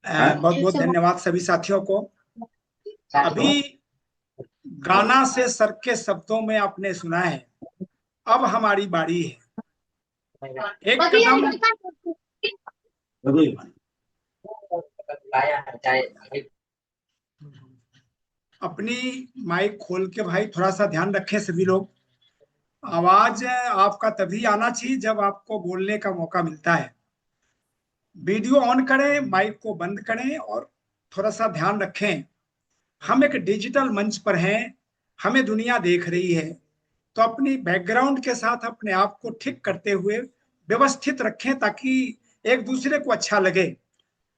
बहुत बहुत धन्यवाद सभी साथियों को। अभी गाना से सर के शब्दों में आपने सुना है, अब हमारी बारी है। एक कदम अपनी माइक खोल के भाई थोड़ा सा ध्यान रखें सभी लोग। आवाज आपका तभी आना चाहिए जब आपको बोलने का मौका मिलता है। वीडियो ऑन करें, माइक को बंद करें और थोड़ा सा ध्यान रखें। हम एक डिजिटल मंच पर हैं, हमें दुनिया देख रही है, तो अपनी बैकग्राउंड के साथ अपने आप को ठीक करते हुए व्यवस्थित रखें ताकि एक दूसरे को अच्छा लगे।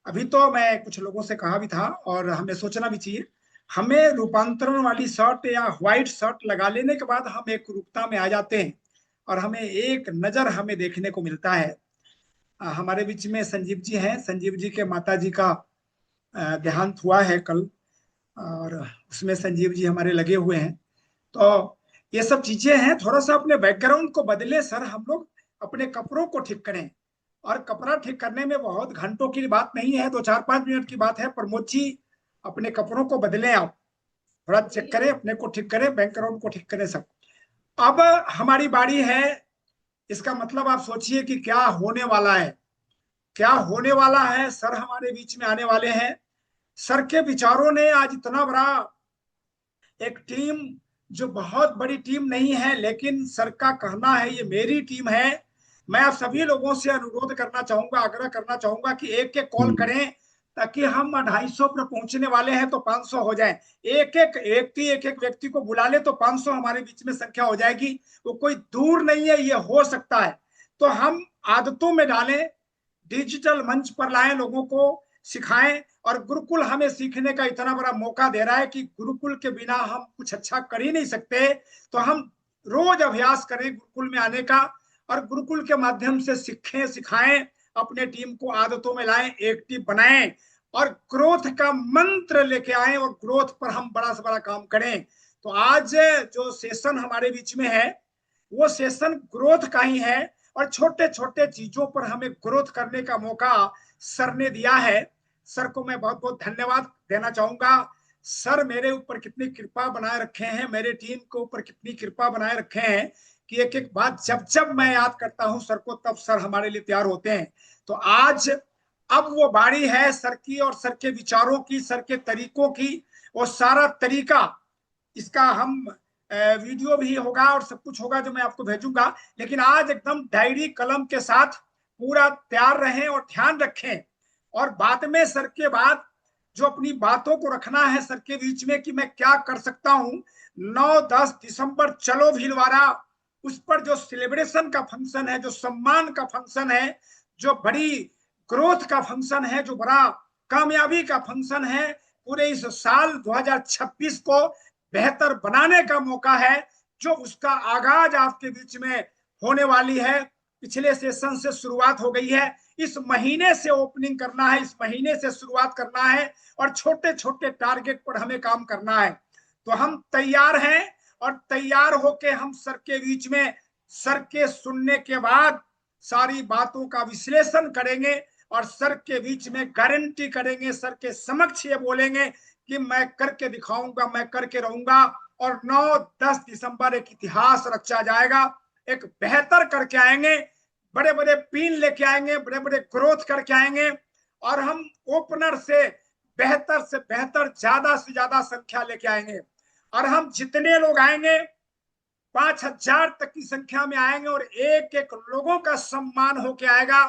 अभी तो मैं कुछ लोगों से कहा भी था और हमें सोचना भी चाहिए। हमें रूपांतरण वाली शर्ट या व्हाइट शर्ट लगा लेने के बाद हम एक रूपता में आ जाते हैं और हमें एक नजर हमें देखने को मिलता है। हमारे बीच में संजीव जी हैं। संजीव जी के माता जी का देहांत हुआ है कल, और उसमें संजीव जी हमारे लगे हुए हैं। तो ये सब चीजें हैं, थोड़ा सा अपने बैकग्राउंड को बदले सर हम लोग, अपने कपड़ों को ठीक करें। और कपड़ा ठीक करने में बहुत घंटों की बात नहीं है, 2 4 5 मिनट की बात है। प्रमोद जी अपने कपड़ों को बदलें, आप थोड़ा चेक करें, अपने को ठीक करें, बैकग्राउंड को ठीक करें सब। अब हमारी बारी है। इसका मतलब आप सोचिए कि क्या होने वाला है। क्या होने वाला है, सर हमारे बीच में आने वाले हैं। सर के विचारों ने आज इतना बड़ा एक टीम, जो बहुत बड़ी टीम नहीं है लेकिन सर का कहना है ये मेरी टीम है। मैं आप सभी लोगों से अनुरोध करना चाहूंगा, आग्रह करना चाहूंगा कि एक एक कॉल करें ताकि हम 250 पर पहुंचने वाले हैं तो 500 हो जाए। एक एक व्यक्ति को बुला ले तो 500 हमारे बीच में संख्या हो जाएगी। वो कोई दूर नहीं है, ये हो सकता है। तो हम आदतों में डालें, डिजिटल मंच पर लाएं, लोगों को सिखाएं। और गुरुकुल हमें सीखने का इतना बड़ा मौका दे रहा है कि गुरुकुल के बिना हम कुछ अच्छा कर ही नहीं सकते। तो हम रोज अभ्यास करें गुरुकुल में आने का, और गुरुकुल के माध्यम से सीखें, सिखाएं, अपने टीम को आदतों में लाएं, एक्टिव बनाएं और ग्रोथ का मंत्र लेके आए और ग्रोथ पर हम बड़ा से बड़ा काम करें। तो आज जो सेशन हमारे बीच में है वो सेशन ग्रोथ का ही है, और छोटे छोटे चीजों पर हमें ग्रोथ करने का मौका सर ने दिया है। सर को मैं बहुत बहुत धन्यवाद देना चाहूंगा। सर मेरे ऊपर कितनी कृपा बनाए रखे हैं, मेरे टीम के ऊपर कितनी कृपा बनाए रखे हैं कि एक एक बात जब जब मैं याद करता हूं सर को, तब सर हमारे लिए तैयार होते हैं। तो आज अब वो बारी है सर की, और सर के विचारों की, सर के तरीकों की। वो सारा तरीका, इसका हम वीडियो भी होगा और सब कुछ होगा जो मैं आपको भेजूंगा। लेकिन आज एकदम डायरी कलम के साथ पूरा तैयार रहें और ध्यान रखें। और बाद में सर के बाद जो अपनी बातों को रखना है सर के बीच में कि मैं क्या कर सकता हूं। 9 10 दिसंबर चलो भीलवाड़ा, उस पर जो सेलिब्रेशन का फंक्शन है, जो सम्मान का फंक्शन है, जो बड़ी ग्रोथ का फंक्शन है, जो बड़ा कामयाबी का फंक्शन है, पूरे इस साल 2026 को बेहतर बनाने का मौका है, जो उसका आगाज आपके बीच में होने वाली है। पिछले सेशन से शुरुआत हो गई है, इस महीने से ओपनिंग करना है, इस महीने से शुरुआत करना है और छोटे छोटे टारगेट पर हमें काम करना है। तो हम तैयार हैं, और तैयार होके हम सर के बीच में, सर के सुनने के बाद सारी बातों का विश्लेषण करेंगे और सर के बीच में गारंटी करेंगे, सर के समक्ष ये बोलेंगे कि मैं करके दिखाऊंगा, मैं करके रहूंगा। और 9 10 दिसंबर एक इतिहास रचा जाएगा, एक बेहतर करके आएंगे, बड़े बड़े पिन लेके आएंगे, बड़े बड़े ग्रोथ करके आएंगे। और हम ओपनर से बेहतर ज्यादा से ज्यादा संख्या लेके आएंगे। और हम जितने लोग आएंगे 5,000 तक की संख्या में आएंगे, और एक एक लोगों का सम्मान होके आएगा,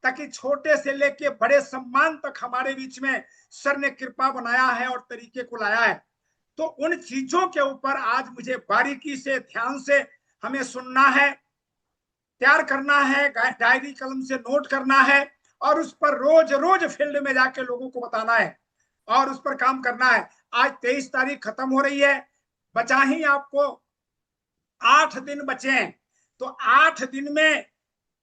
ताकि छोटे से लेके बड़े सम्मान तक हमारे बीच में सर ने कृपा बनाया है और तरीके को लाया है। तो उन चीजों के ऊपर आज मुझे बारीकी से, ध्यान से हमें सुनना है, तैयार करना है, डायरी कलम से नोट करना है, और उस पर रोज रोज फील्ड में जाके लोगों को बताना है और उस पर काम करना है। आज 23 तारीख खत्म हो रही है, बचा ही आपको 8 दिन बचे हैं। तो 8 दिन में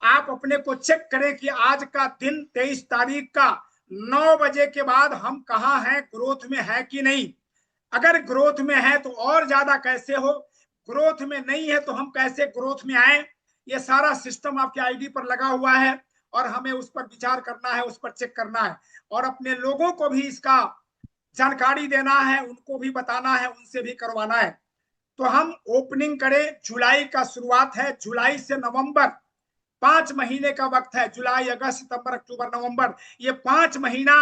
आप अपने को चेक करें कि आज का दिन 23 तारीख का 9 बजे के बाद हम कहाँ हैं, ग्रोथ में है कि नहीं। अगर ग्रोथ में है तो और ज्यादा कैसे हो, ग्रोथ में नहीं है तो हम कैसे ग्रोथ में आए। ये सारा सिस्टम आपके आईडी पर लगा हुआ है, और हमें उस पर विचार करना है, उस पर चेक करना है और अपने लोगों को भी इसका जानकारी देना है, उनको भी बताना है, उनसे भी करवाना है। तो हम ओपनिंग करें, जुलाई का शुरुआत है, जुलाई से नवंबर 5 महीने का वक्त है। जुलाई, अगस्त, सितंबर, अक्टूबर, नवंबर, ये 5 महीना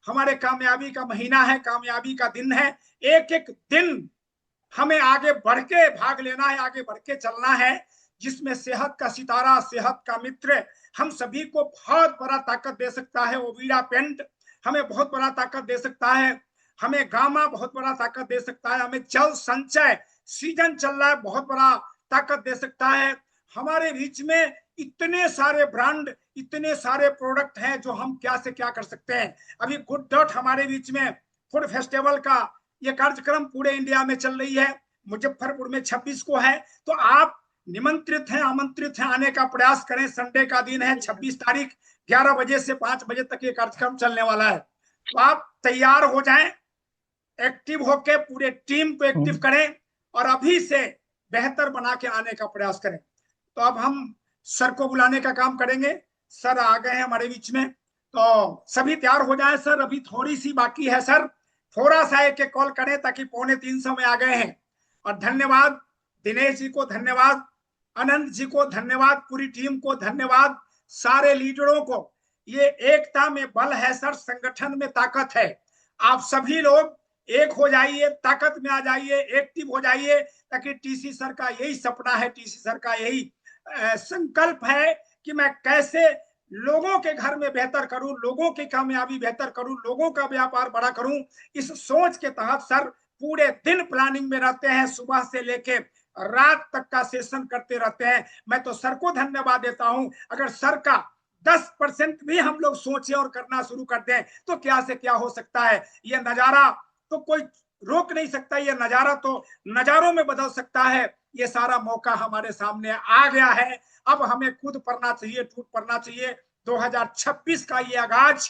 हमारे कामयाबी का महीना है, कामयाबी का दिन है। एक एक दिन हमें आगे बढ़ के भाग लेना है, आगे बढ़ के चलना है, जिसमें सेहत का सितारा, सेहत का मित्र हम सभी को बहुत बड़ा ताकत दे सकता है। ओवीरा पेंट हमें बहुत बड़ा ताकत दे सकता है, हमें गामा बहुत बड़ा ताकत दे सकता है, हमें जल संचय सीजन चल रहा है, बहुत बड़ा ताकत दे सकता है। हमारे बीच में इतने सारे ब्रांड, इतने सारे प्रोडक्ट हैं जो हम क्या से क्या कर सकते हैं। अभी गुड डॉट हमारे बीच में फूड फेस्टिवल का ये कार्यक्रम पूरे इंडिया में चल रही है, मुजफ्फरपुर में 26 को है। तो आप निमंत्रित हैं, आमंत्रित हैं, आने का प्रयास करें। संडे का दिन है, 26 तारीख, 11 बजे से 5 बजे तक ये कार्यक्रम चलने वाला है। तो आप तैयार हो जाएं, एक्टिव होके पूरे टीम को एक्टिव करें और अभी से बेहतर बना के आने का प्रयास करें। तो अब हम सर को बुलाने का काम करेंगे। सर आ गए हैं हमारे बीच में, तो सभी तैयार हो जाएं। सर अभी थोड़ी सी बाकी है, सर थोड़ा सा एक एक कॉल करें ताकि 2:45 में आ गए हैं। और धन्यवाद दिनेश जी को, धन्यवाद अनंत जी को, धन्यवाद पूरी टीम को, धन्यवाद सारे लीडरों को। ये एकता में बल है सर, संगठन में ताकत है। आप सभी लोग एक हो जाइए, ताकत में आ जाइए, एक्टिव हो जाइए, ताकि टीसी सर का यही सपना है, टीसी सर का यही संकल्प है कि मैं कैसे लोगों के घर में बेहतर करूं, लोगों की कामयाबी बेहतर करूं, लोगों का व्यापार बड़ा करूं। इस सोच के तहत सर पूरे दिन प्लानिंग में रहते हैं, सुबह से लेके रात तक का सेशन करते रहते हैं। मैं तो सर को धन्यवाद देता हूं। अगर सर का 10% भी हम लोग सोचे और करना शुरू कर दें तो क्या से क्या हो सकता है। ये नजारा तो कोई रोक नहीं सकता, ये नजारा तो नजारों में बदल सकता है। ये सारा मौका हमारे सामने आ गया है, अब हमें कूद पड़ना चाहिए, टूट पड़ना चाहिए। 2026 का ये आगाज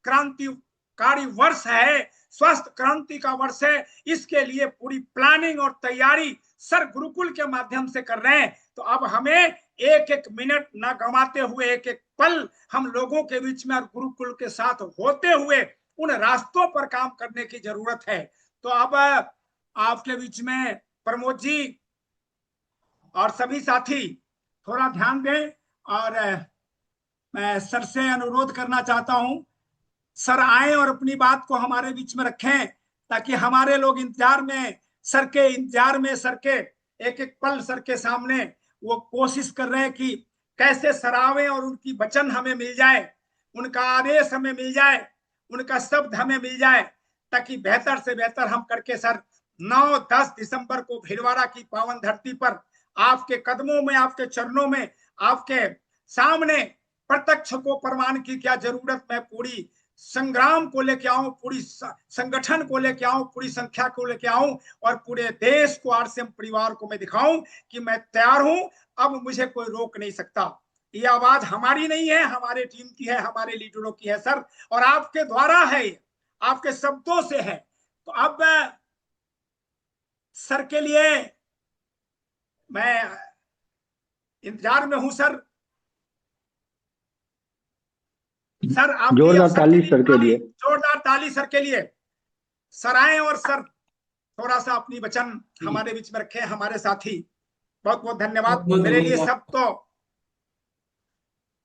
क्रांतिकारी वर्ष है, स्वास्थ्य क्रांति का वर्ष है। इसके लिए पूरी प्लानिंग और तैयारी सर गुरुकुल के माध्यम से कर रहे हैं। तो अब हमें एक एक मिनट ना गंवाते हुए, एक एक पल हम लोगों के बीच में और गुरुकुल के साथ होते हुए उन रास्तों पर काम करने की जरूरत है। तो अब आपके बीच में प्रमोद जी और सभी साथी थोड़ा ध्यान दें और मैं सर से अनुरोध करना चाहता हूं, सर आए और अपनी बात को हमारे बीच में रखें, ताकि हमारे लोग इंतजार में, सर के इंतजार में, सर के एक एक पल सर के सामने वो कोशिश कर रहे हैं कि कैसे सरावें और उनकी वचन हमें मिल जाए, उनका आदेश हमें मिल जाए, उनका शब्द हमें मिल जाए, ताकि बेहतर से बेहतर हम करके सर 9-10 दिसंबर को भीलवाड़ा की पावन धरती पर आपके कदमों में, आपके चरणों में, आपके सामने प्रत्यक्ष को प्रमाण की क्या जरूरत, मैं पूरी संग्राम को लेके आऊं, पूरी संगठन को लेके आऊं, पूरी संख्या को लेके आऊं और पूरे देश को, आरसीएम परिवार को मैं दिखाऊं कि मैं तैयार हूं, अब मुझे कोई रोक नहीं सकता। ये आवाज हमारी नहीं है, हमारे टीम की है, हमारे लीडरों की है सर, और आपके द्वारा है, आपके शब्दों से है। तो अब सर के लिए मैं इंतजार में हूं सर। सर आपकी अब जोरदार सर के ताली लिए सर के ताली, लिए। जोरदार ताली सर के लिए। सर आए और सर थोड़ा सा अपनी वचन जी, हमारे बीच में रखे, हमारे साथी। बहुत बहुत बहुत धन्यवाद बहुत मेरे लिए धन्यवाद सब तो।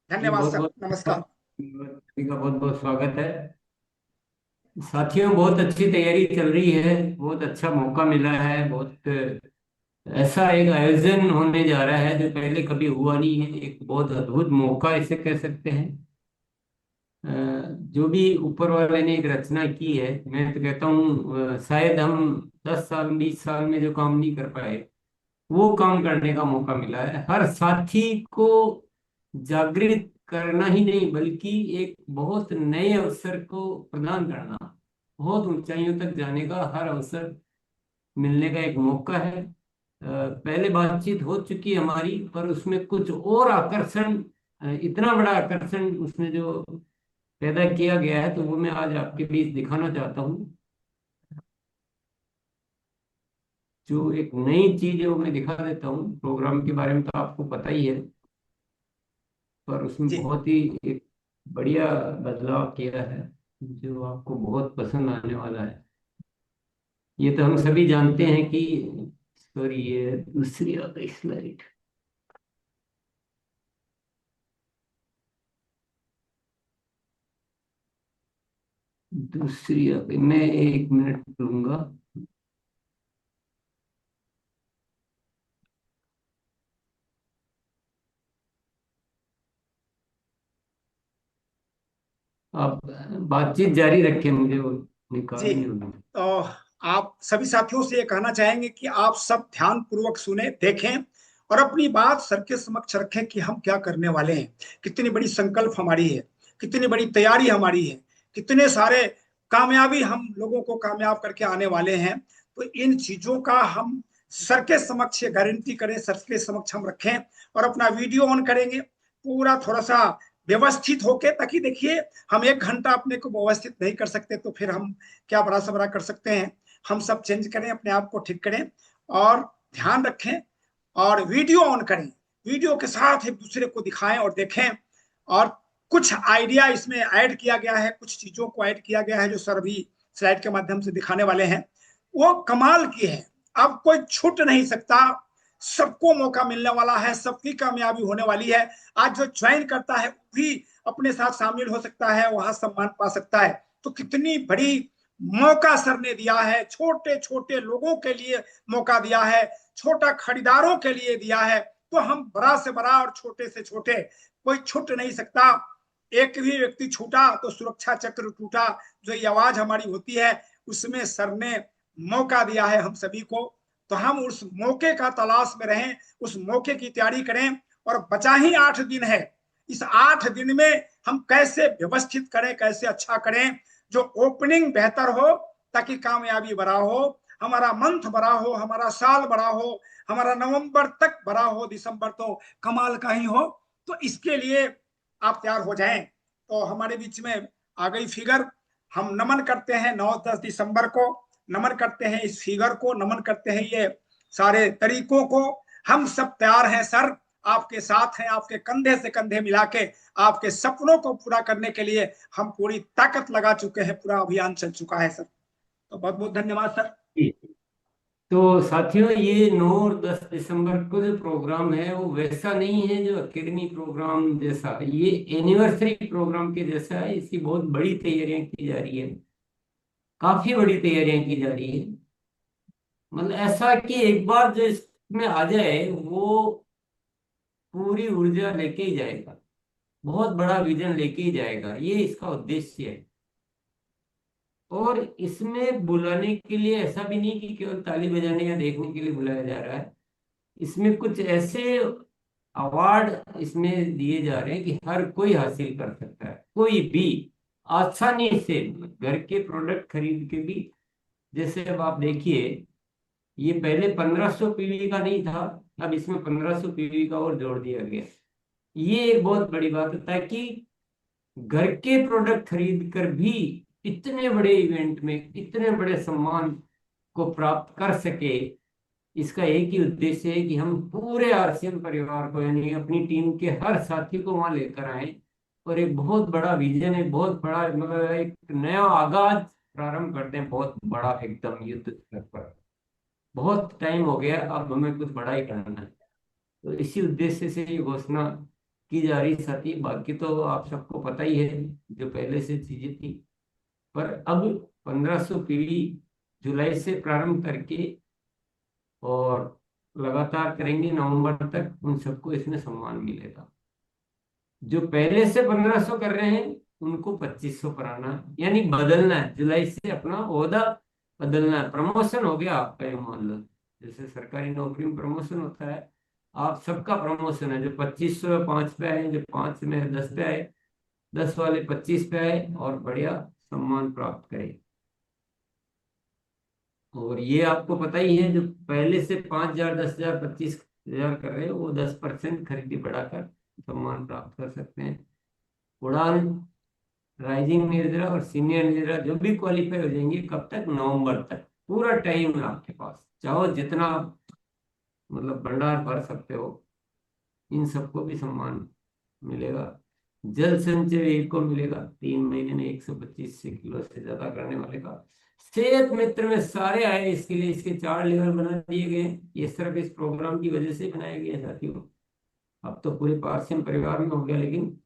जी, धन्यवाद बहुत सर, बहुत नमस्कार। सभी का बहुत बहुत स्वागत है साथियों। बहुत अच्छी तैयारी चल रही है, बहुत अच्छा मौका मिला है, बहुत ऐसा एक आयोजन होने जा रहा है जो पहले कभी हुआ नहीं है। एक बहुत अद्भुत मौका इसे कह सकते हैं। अ, जो भी ऊपर वाले ने एक रचना की है, मैं तो कहता हूँ शायद हम 10 साल 20 साल में जो काम नहीं कर पाए वो काम करने का मौका मिला है। हर साथी को जागृत करना ही नहीं बल्कि एक बहुत नए अवसर को प्रदान करना, बहुत ऊंचाइयों तक जाने का हर अवसर मिलने का एक मौका है। पहले बातचीत हो चुकी है हमारी, पर उसमें कुछ और आकर्षण, इतना बड़ा आकर्षण उसमें जो पैदा किया गया है, तो वो मैं आज आपके बीच दिखाना चाहता हूँ। जो एक नई चीज है वो मैं दिखा देता हूँ। प्रोग्राम के बारे में तो आपको पता ही है, पर उसमें जी बहुत ही एक बढ़िया बदलाव किया है, जो आपको बहुत पसंद आने वाला है। ये तो हम सभी जानते हैं कि, सॉरी, ये दूसरी आ गई स्लाइड। दूसरी आ गई, मैं 1 मिनट लूंगा। आप बातचीत जारी रखें, मुझे वो जी। निकालनी होगी। तो आप सभी साथियों से ये कहना चाहेंगे कि आप सब ध्यान पूर्वक सुने, देखें और अपनी बात सर के समक्ष रखें कि हम क्या करने वाले हैं, कितनी बड़ी संकल्प हमारी है, कितनी बड़ी तैयारी हमारी है, कितने सारे कामयाबी हम लोगों को कामयाब करके आने वाले हैं। तो इन चीजों का हम सर के समक्ष गारंटी करें, सर के समक्ष हम रखें और अपना वीडियो ऑन करेंगे पूरा थोड़ा सा व्यवस्थित होके, ताकि देखिए हम 1 घंटा अपने को व्यवस्थित नहीं कर सकते तो फिर हम क्या बड़ा सबरा कर सकते हैं। हम सब चेंज करें, अपने आप को ठीक करें और ध्यान रखें और वीडियो ऑन करें, वीडियो के साथ एक दूसरे को दिखाएं और देखें। और कुछ आइडिया इसमें ऐड किया गया है, कुछ चीजों को ऐड किया गया है जो सर भी स्लाइड के माध्यम से दिखाने वाले हैं, वो कमाल की है। अब कोई छूट नहीं सकता, सबको मौका मिलने वाला है, सबकी कामयाबी होने वाली है। आज जो ज्वाइन करता है वो भी अपने साथ शामिल हो सकता है, वहां सम्मान पा सकता है। तो कितनी बड़ी मौका सर ने दिया है, छोटे छोटे लोगों के लिए मौका दिया है, छोटा खरीदारों के लिए दिया है। तो हम बड़ा से बड़ा और छोटे से छोटे, कोई छूट नहीं सकता। एक भी व्यक्ति छूटा तो सुरक्षा चक्र टूटा, जो ये आवाज हमारी होती है, उसमें सर ने मौका दिया है हम सभी को। तो हम उस मौके का तलाश में रहें, उस मौके की तैयारी करें। और बचा ही 8 दिन है, इस 8 दिन में हम कैसे व्यवस्थित करें, कैसे अच्छा करें, जो ओपनिंग बेहतर हो ताकि कामयाबी बड़ा हो, हमारा मंथ बड़ा हो, हमारा साल बड़ा हो, हमारा नवंबर तक बड़ा हो, दिसंबर तो कमाल का ही हो। तो इसके लिए आप तैयार हो जाएं। तो हमारे बीच में आ गई फिगर, हम नमन करते हैं 9-10 दिसंबर को, नमन करते हैं इस फिगर को, नमन करते हैं ये सारे तरीकों को। हम सब तैयार हैं सर, आपके साथ हैं, आपके कंधे से कंधे मिला के आपके सपनों को पूरा करने के लिए हम पूरी ताकत लगा चुके हैं, पूरा अभियान चल चुका है सर। तो बहुत बहुत धन्यवाद सर। तो साथियों, ये 9 और 10 दिसंबर को जो प्रोग्राम है वो वैसा नहीं है जो एकेडमी प्रोग्राम जैसा, ये एनिवर्सरी प्रोग्राम के जैसा है। इसकी बहुत बड़ी तैयारियां की जा रही है, काफी बड़ी तैयारियां की जा रही है। मतलब ऐसा कि एक बार जो इसमें आ जाए वो पूरी ऊर्जा लेके ही जाएगा, बहुत बड़ा विजन लेके ही जाएगा, ये इसका उद्देश्य है। और इसमें बुलाने के लिए ऐसा भी नहीं कि केवल ताली बजाने या देखने के लिए बुलाया जा रहा है। इसमें कुछ ऐसे अवार्ड इसमें दिए जा रहे हैं कि हर कोई हासिल कर सकता है, कोई भी आसानी से घर के प्रोडक्ट खरीद के भी। जैसे अब आप देखिए, ये पहले 1500 पीवी का नहीं था, अब इसमें 1500 पीवी का और जोड़ दिया गया। ये एक बहुत बड़ी बात है, ताकि घर के प्रोडक्ट खरीद कर भी इतने बड़े इवेंट में इतने बड़े सम्मान को प्राप्त कर सके। इसका एक ही उद्देश्य है कि हम पूरे आरसीएम परिवार को, यानी अपनी टीम के हर साथी को वहां लेकर आए और एक बहुत बड़ा विजन, एक बहुत बड़ा, मतलब एक नया आगाज प्रारंभ करते हैं, बहुत बड़ा एकदम युद्ध स्तर पर। बहुत टाइम हो गया, अब हमें कुछ बड़ा ही करना है। तो इसी उद्देश्य से ये घोषणा की जा रही साथी। बाकी तो आप सबको पता ही है जो पहले से चीजें थी, पर अब 1500 पीवी जुलाई से प्रारंभ करके और लगातार करेंगे नवंबर तक, उन सबको इसमें सम्मान मिलेगा। जो पहले से 1500 कर रहे हैं उनको 2500 पर आना है, यानी बदलना है, जुलाई से अपना ओहदा बदलना है। प्रमोशन हो गया आपका, ये मान लो जैसे सरकारी नौकरी में प्रमोशन होता है, आप सबका प्रमोशन है। जो 2500 5 पे आए, जो 5 में 10 पे आए, 10 वाले 25 पे आए और बढ़िया सम्मान प्राप्त करें। और ये आपको पता ही है, जो पहले से 5,000 10,000 25,000 कर रहे हैं वो 10% खरीदी बढ़ाकर सम्मान प्राप्त कर सकते हैं। उड़ान, राइजिंग निर्जरा और सीनियर निर्जरा जो भी क्वालिफाई हो जाएंगे, कब तक? नवंबर तक। पूरा टाइम है आपके पास, चाहो जितना मतलब भंडार भर सकते हो। इन सबको भी सम्मान मिलेगा। जल संचय एक को मिलेगा 3 महीने में 125 से किलो से ज्यादा करने वाले का। सेहत मित्र में सारे आए, इसके लिए इसके 4 लेवल बना दिए गए हैं। ये सिर्फ इस प्रोग्राम की वजह से बनाया गया है साथियों। अब तो पूरे पारसियन परिवार में हो गया, लेकिन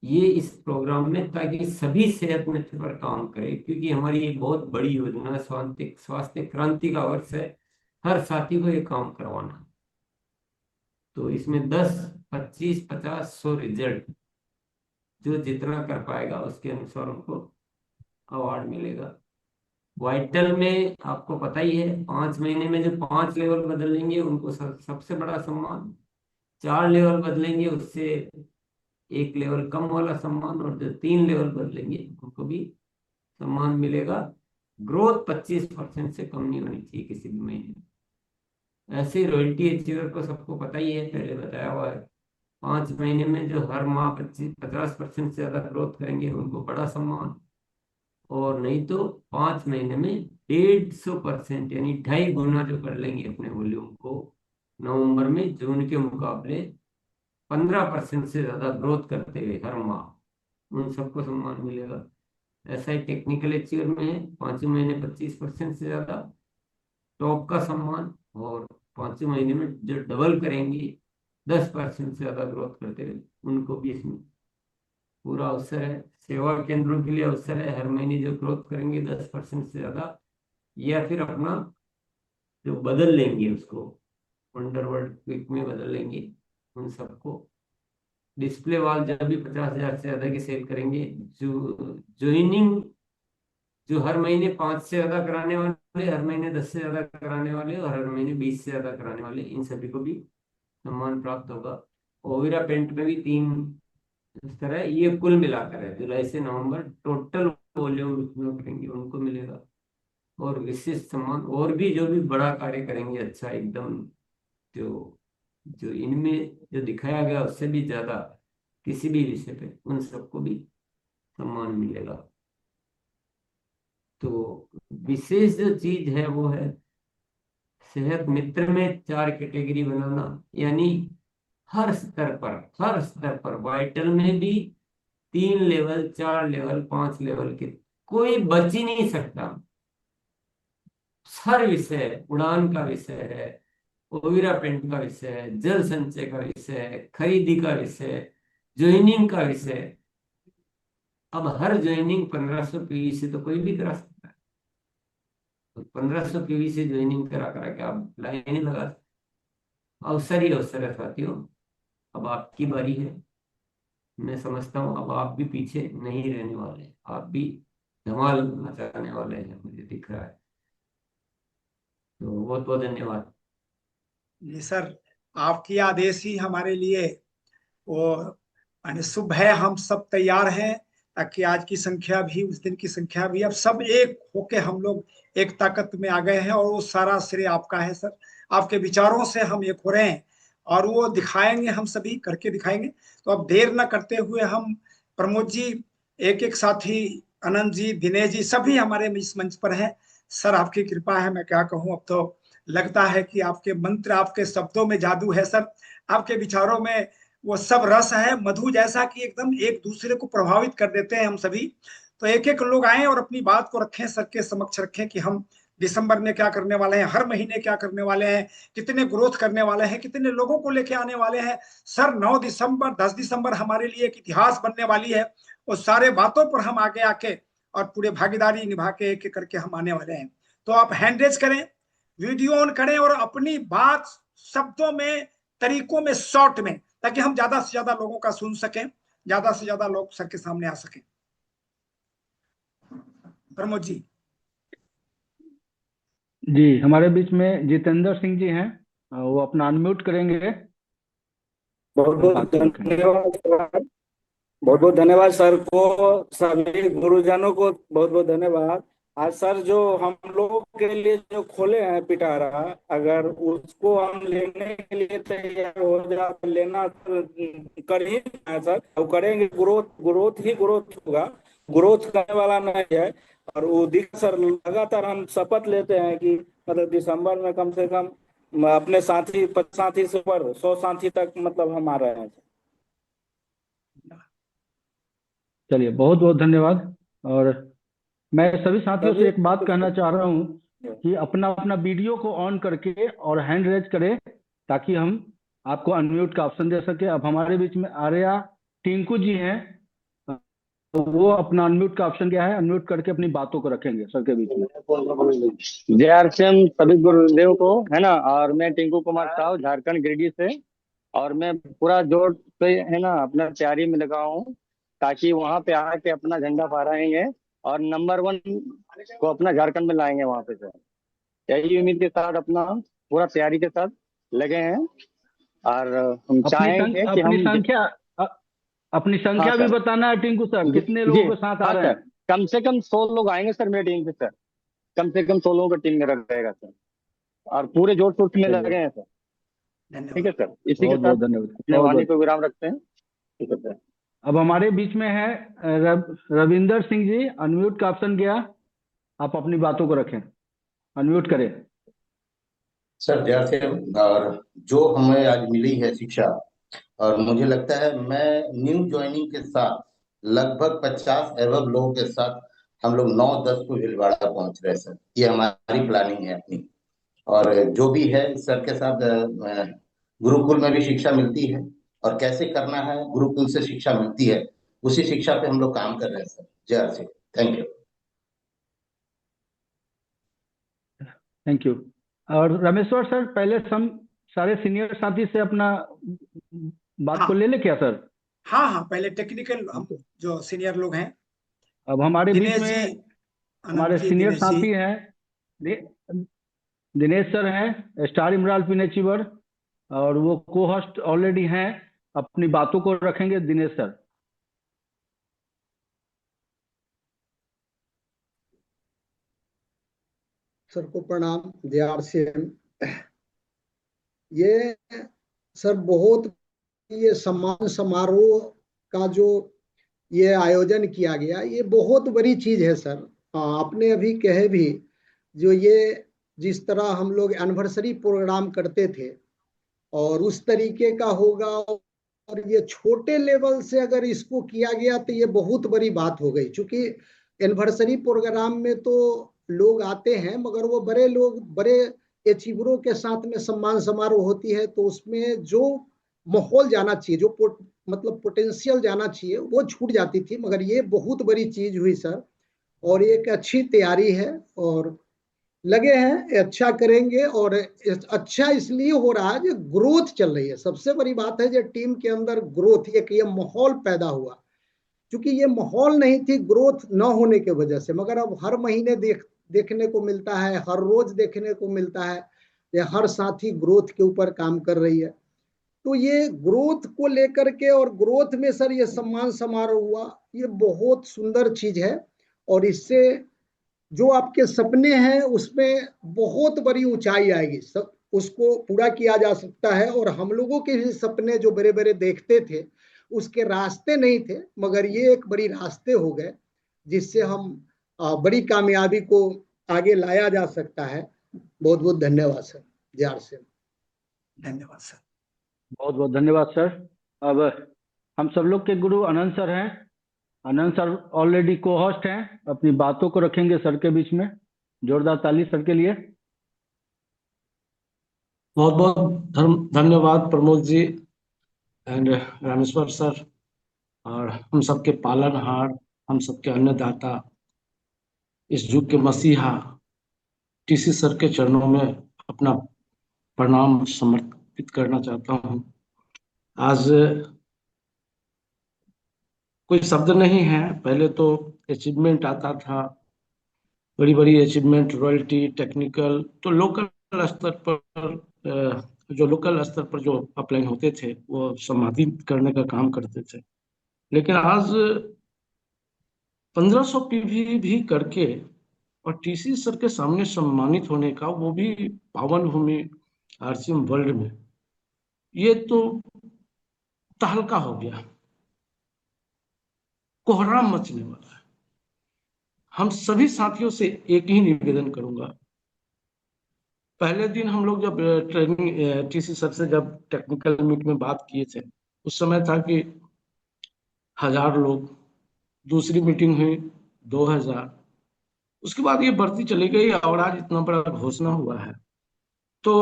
ये इस प्रोग्राम में ताकि सभी सेहत मित्र पर काम करे, क्योंकि हमारी एक बहुत बड़ी योजना है, स्वास्थ्य स्वास्थ्य क्रांति का वर्ष है। हर साथी को ये काम करवाना। तो इसमें 10, 25, 50, 100 रिजल्ट, जो जितना कर पाएगा उसके अनुसार उनको अवार्ड मिलेगा। वाइटल में आपको पता ही है, 5 महीने में जो 5 लेवल बदल लेंगे उनको सबसे बड़ा सम्मान। 4 लेवल बदलेंगे उससे 1 लेवल कम वाला सम्मान, और जो 3 लेवल बदलेंगे उनको भी सम्मान मिलेगा। ग्रोथ 25% से कम नहीं होनी चाहिए किसी भी महीने में। ऐसे रॉयल्टी अचीवर को सबको पता ही है, पहले बताया हुआ है। 5 महीने में जो हर माह 50% से ज्यादा ग्रोथ करेंगे उनको बड़ा सम्मान, और नहीं तो 5 महीने में 150% यानी 2.5 गुना जो कर लेंगे अपने वॉल्यूम को नवंबर में जून के मुकाबले 15% से ज्यादा ग्रोथ करते हुए हर माह, उन सबको सम्मान मिलेगा। ऐसा ही टेक्निकल अचीवर में है, 5वें महीने 25% से ज्यादा टॉप का सम्मान, और 5वें महीने में जो डबल करेंगे 10% से ज्यादा ग्रोथ करते हुए उनको भी इसमें पूरा अवसर है। सेवा केंद्रों के लिए अवसर है, हर महीने जो ग्रोथ करेंगे 10% से ज्यादा, या फिर अपना जो बदल लेंगे उसको अंडरवर्ल्ड क्विक में बदल लेंगे, उन सबको डिस्प्ले वॉल जब भी 50,000 से ज्यादा की सेल करेंगे, जो ज्वाइनिंग जो हर महीने 5 से ज्यादा कराने वाले, हर महीने 10 से ज्यादा कराने वाले, और हर महीने 20 से ज्यादा कराने वाले, इन सभी को भी सम्मान प्राप्त होगा। ओविरा पेंट में भी 3 इस तरह, ये कुल मिलाकर है जुलाई से नवंबर टोटल वॉल्यूम जो करेंगे उनको मिलेगा। और विशिष्ट सम्मान और भी जो भी बड़ा कार्य करेंगे अच्छा एकदम, जो जो इनमें जो दिखाया गया उससे भी ज्यादा किसी भी विषय पे, उन सबको भी सम्मान मिलेगा। तो विशेष जो चीज है वो है सेहत मित्र में 4 कैटेगरी बनाना, यानी हर स्तर पर वाइटल में भी 3 लेवल, 4 लेवल, 5 लेवल के कोई बच ही नहीं सकता। हर विषय, उड़ान का विषय है, ओविरा पेंट का विषय है, जल संचय का विषय है, खरीदी का विषय है, ज्वाइनिंग का विषय है। अब हर ज्वाइनिंग 1500 पीवी से तो कोई भी करा सकता है, तो 1500 पीवी से ज्वाइनिंग करा करा के आप लाइन ही लगा सकते। अवसर ही अवसर है साथियों। अब आपकी बारी है। मैं समझता हूँ अब आप भी पीछे नहीं रहने वाले, आप भी धमाल मचाने वाले हैं, मुझे दिख रहा है। तो बहुत बहुत धन्यवाद। जी सर, आपकी आदेश ही हमारे लिए वो माने शुभ है। हम सब तैयार हैं, ताकि आज की संख्या भी उस दिन की संख्या भी, अब सब एक होके हम लोग एक ताकत में आ गए हैं, और वो सारा श्रेय आपका है सर। आपके विचारों से हम एक हो रहे हैं, और वो दिखाएंगे, हम सभी करके दिखाएंगे। तो अब देर न करते हुए हम प्रमोद जी, एक एक साथी, अनंत जी, दिनेश जी, सभी हमारे इस मंच पर हैं। सर आपकी कृपा है, मैं क्या कहूँ। अब तो लगता है कि आपके मंत्र, आपके शब्दों में जादू है सर। आपके विचारों में वो सब रस है, मधु जैसा, कि एकदम एक दूसरे को प्रभावित कर देते हैं हम सभी। तो एक एक लोग आए और अपनी बात को रखें, सर के समक्ष रखें, कि हम दिसंबर में क्या करने वाले हैं, हर महीने क्या करने वाले हैं, कितने ग्रोथ करने वाले हैं, कितने लोगों को लेके आने वाले हैं। सर 9 दिसंबर, 10 दिसंबर हमारे लिए एक इतिहास बनने वाली है। उस सारे बातों पर हम आगे आके और पूरे भागीदारी निभा के एक एक करके हम आने वाले हैं। तो आप हैंड रेज करें, वीडियो ऑन करें, और अपनी बात शब्दों में, तरीकों में, शॉर्ट में, ताकि हम ज्यादा से ज्यादा लोगों का सुन सकें, ज्यादा से ज्यादा लोग सर के सामने आ सकें। प्रमोद जी। जी, हमारे बीच में जितेंद्र सिंह जी हैं। वो अपना अनम्यूट करेंगे बहुत और बहुत बात शुरू करेंगे। धन्यवाद सर। बहुत बहुत धन्यवाद सर को, सभी गुरुजनों को बहुत बहुत धन्यवाद। आज सर जो हम लोगों के लिए जो खोले हैं पिटारा, अगर उसको हम लेने के लिए तैयार हो जाए तो लेना कर ही है सर। अब करेंगे, ग्रोथ ग्रोथ ही ग्रोथ होगा, ग्रोथ करने वाला नहीं है। और वो दिख सर, लगातार हम शपथ लेते हैं कि मतलब दिसंबर में कम से कम अपने साथी 50 साथी से ऊपर 100 साथी तक मतलब हम आ रहे हैं। चलिए, बहुत बहुत धन्यवाद। और मैं सभी साथियों से सभी एक बात कहना चाह रहा हूँ कि अपना अपना वीडियो को ऑन करके और हैंड रेज करें, ताकि हम आपको अनम्यूट का ऑप्शन दे सके। अब हमारे बीच में आर्या टिंकू जी हैं, तो वो अपना अनम्यूट का ऑप्शन क्या है, अनम्यूट करके अपनी बातों को रखेंगे सर के बीच में। जय आरसीएम सभी गुरुदेव को, है ना। और मैं टिंकू कुमार साहू, झारखंड गिरिडीह से। और मैं पूरा जोर से, है ना, अपना तैयारी में लगा हूँ, ताकि वहां पे आके अपना झंडा फहराएंगे और नंबर 1 को अपना झारखंड में लाएंगे वहां पे से। यही उम्मीद के साथ अपना पूरा तैयारी के साथ लगे हैं। और हम चाहेंगे कि अपनी हम संख्या अ- अपनी हाँ संख्या भी सर। बताना है टिंकू सर, जी कितने जी। लोगों के साथ आ हाँ रहे सर, हैं। कम से कम 100 लोग आएंगे सर मेरी टीम से सर। कम से कम 100 लोगों का टीम मेरा रहेगा सर, और पूरे जोर शोर में चलिए, लगे हैं सर। ठीक है धन्यवाद। सर, इसी के बहुत साथ बहुत धन्यवाद, अपने बहुत वाणी बहुत। को विराम रखते हैं। ठीक है सर। अब हमारे बीच में है रविंदर सिंह जी, अनम्यूट का ऑप्शन गया, आप अपनी बातों को रखें, अनम्यूट करें। सर जैसे और जो हमें आज मिली है शिक्षा, और मुझे लगता है मैं न्यू ज्वाइनिंग के साथ लगभग 50 एवं लोगों के साथ हम लोग 9-10 को भीलवाड़ा पहुंच रहे हैं सर। ये हमारी प्लानिंग है अपनी। और जो भी है सर के साथ गुरुकुल में भी शिक्षा मिलती है, और कैसे करना है गुरुकुल से शिक्षा मिलती है, उसी शिक्षा पे हम लोग काम कर रहे हैं सर। जय Shri. Thank you. Thank you. और रमेश्वर सर, पहले हम सारे सीनियर साथी से अपना बात को हाँ ले ले क्या सर। हाँ हाँ, पहले टेक्निकल हम जो सीनियर लोग हैं, अब हमारे बीच दिनेश जी, में अनंत हमारे जी, सीनियर दिनेश जी। साथी हैं, दि- दिनेश सर हैं, स्टार इमराल पिनेचीवर, और वो को होस्ट ऑलरेडी हैं। अपनी बातों को रखेंगे दिनेश सर। सर को प्रणाम। जे से ये सर बहुत, ये सम्मान समारोह का जो ये आयोजन किया गया, ये बहुत बड़ी चीज है सर। आपने अभी कहे भी, जो ये जिस तरह हम लोग एनिवर्सरी प्रोग्राम करते थे और उस तरीके का होगा, और ये छोटे लेवल से अगर इसको किया गया तो ये बहुत बड़ी बात हो गई। क्योंकि एनिवर्सरी प्रोग्राम में तो लोग आते हैं, मगर वो बड़े लोग, बड़े अचीवरों के साथ में सम्मान समारोह होती है, तो उसमें जो माहौल जाना चाहिए, जो मतलब पोटेंशियल जाना चाहिए, वो छूट जाती थी। मगर ये बहुत बड़ी चीज हुई सर, और एक अच्छी तैयारी है, और लगे हैं अच्छा करेंगे। और अच्छा इसलिए हो रहा है, जो ग्रोथ चल रही है। सबसे बड़ी बात है जो टीम के अंदर ग्रोथ, एक ये माहौल पैदा हुआ। क्योंकि ये माहौल नहीं थी ग्रोथ न होने के वजह से, मगर अब हर महीने देखने को मिलता है, हर रोज देखने को मिलता है, ये हर साथी ग्रोथ के ऊपर काम कर रही है। तो ये ग्रोथ को लेकर के, और ग्रोथ में सर ये सम्मान समारोह हुआ, ये बहुत सुंदर चीज है। और इससे जो आपके सपने हैं उसमें बहुत बड़ी ऊंचाई आएगी, सब उसको पूरा किया जा सकता है। और हम लोगों के भी सपने जो बड़े बड़े देखते थे, उसके रास्ते नहीं थे, मगर ये एक बड़ी रास्ते हो गए, जिससे हम बड़ी कामयाबी को आगे लाया जा सकता है। बहुत बहुत धन्यवाद सर। जार से धन्यवाद सर। बहुत बहुत धन्यवाद सर। अब हम सब लोग के गुरु अनंत सर हैं। अनंत सर ऑलरेडी को होस्ट हैं, अपनी बातों को रखेंगे सर के बीच में। जोरदार ताली सर के लिए। बहुत बहुत धन्यवाद प्रमोद जी एंड रामेश्वर सर, और हम सबके पालनहार, हम सबके अन्नदाता, इस युग के मसीहा टीसी सर के चरणों में अपना प्रणाम समर्पित करना चाहता हूँ। आज कोई शब्द नहीं है, पहले तो अचीवमेंट आता था, बड़ी बड़ी अचीवमेंट, रॉयल्टी, टेक्निकल, तो लोकल स्तर पर जो लोकल स्तर पर जो अपलाइन होते थे वो सम्मानित करने का काम करते थे। लेकिन आज 1500 पीवी भी करके और टीसी सर के सामने सम्मानित होने का, वो भी पावन भूमि आरसीएम वर्ल्ड में, ये तो तहलका हो गया, कोहराम मचने वाला है। हम सभी साथियों से एक ही निवेदन करूंगा, पहले दिन हम लोग जब ट्रेनिंग टीसी सर से जब टेक्निकल मीट में बात किए थे, उस समय था कि 1000 लोग, दूसरी मीटिंग हुई 2000, उसके बाद ये बढ़ती चली गई और आज इतना बड़ा घोषणा हुआ है। तो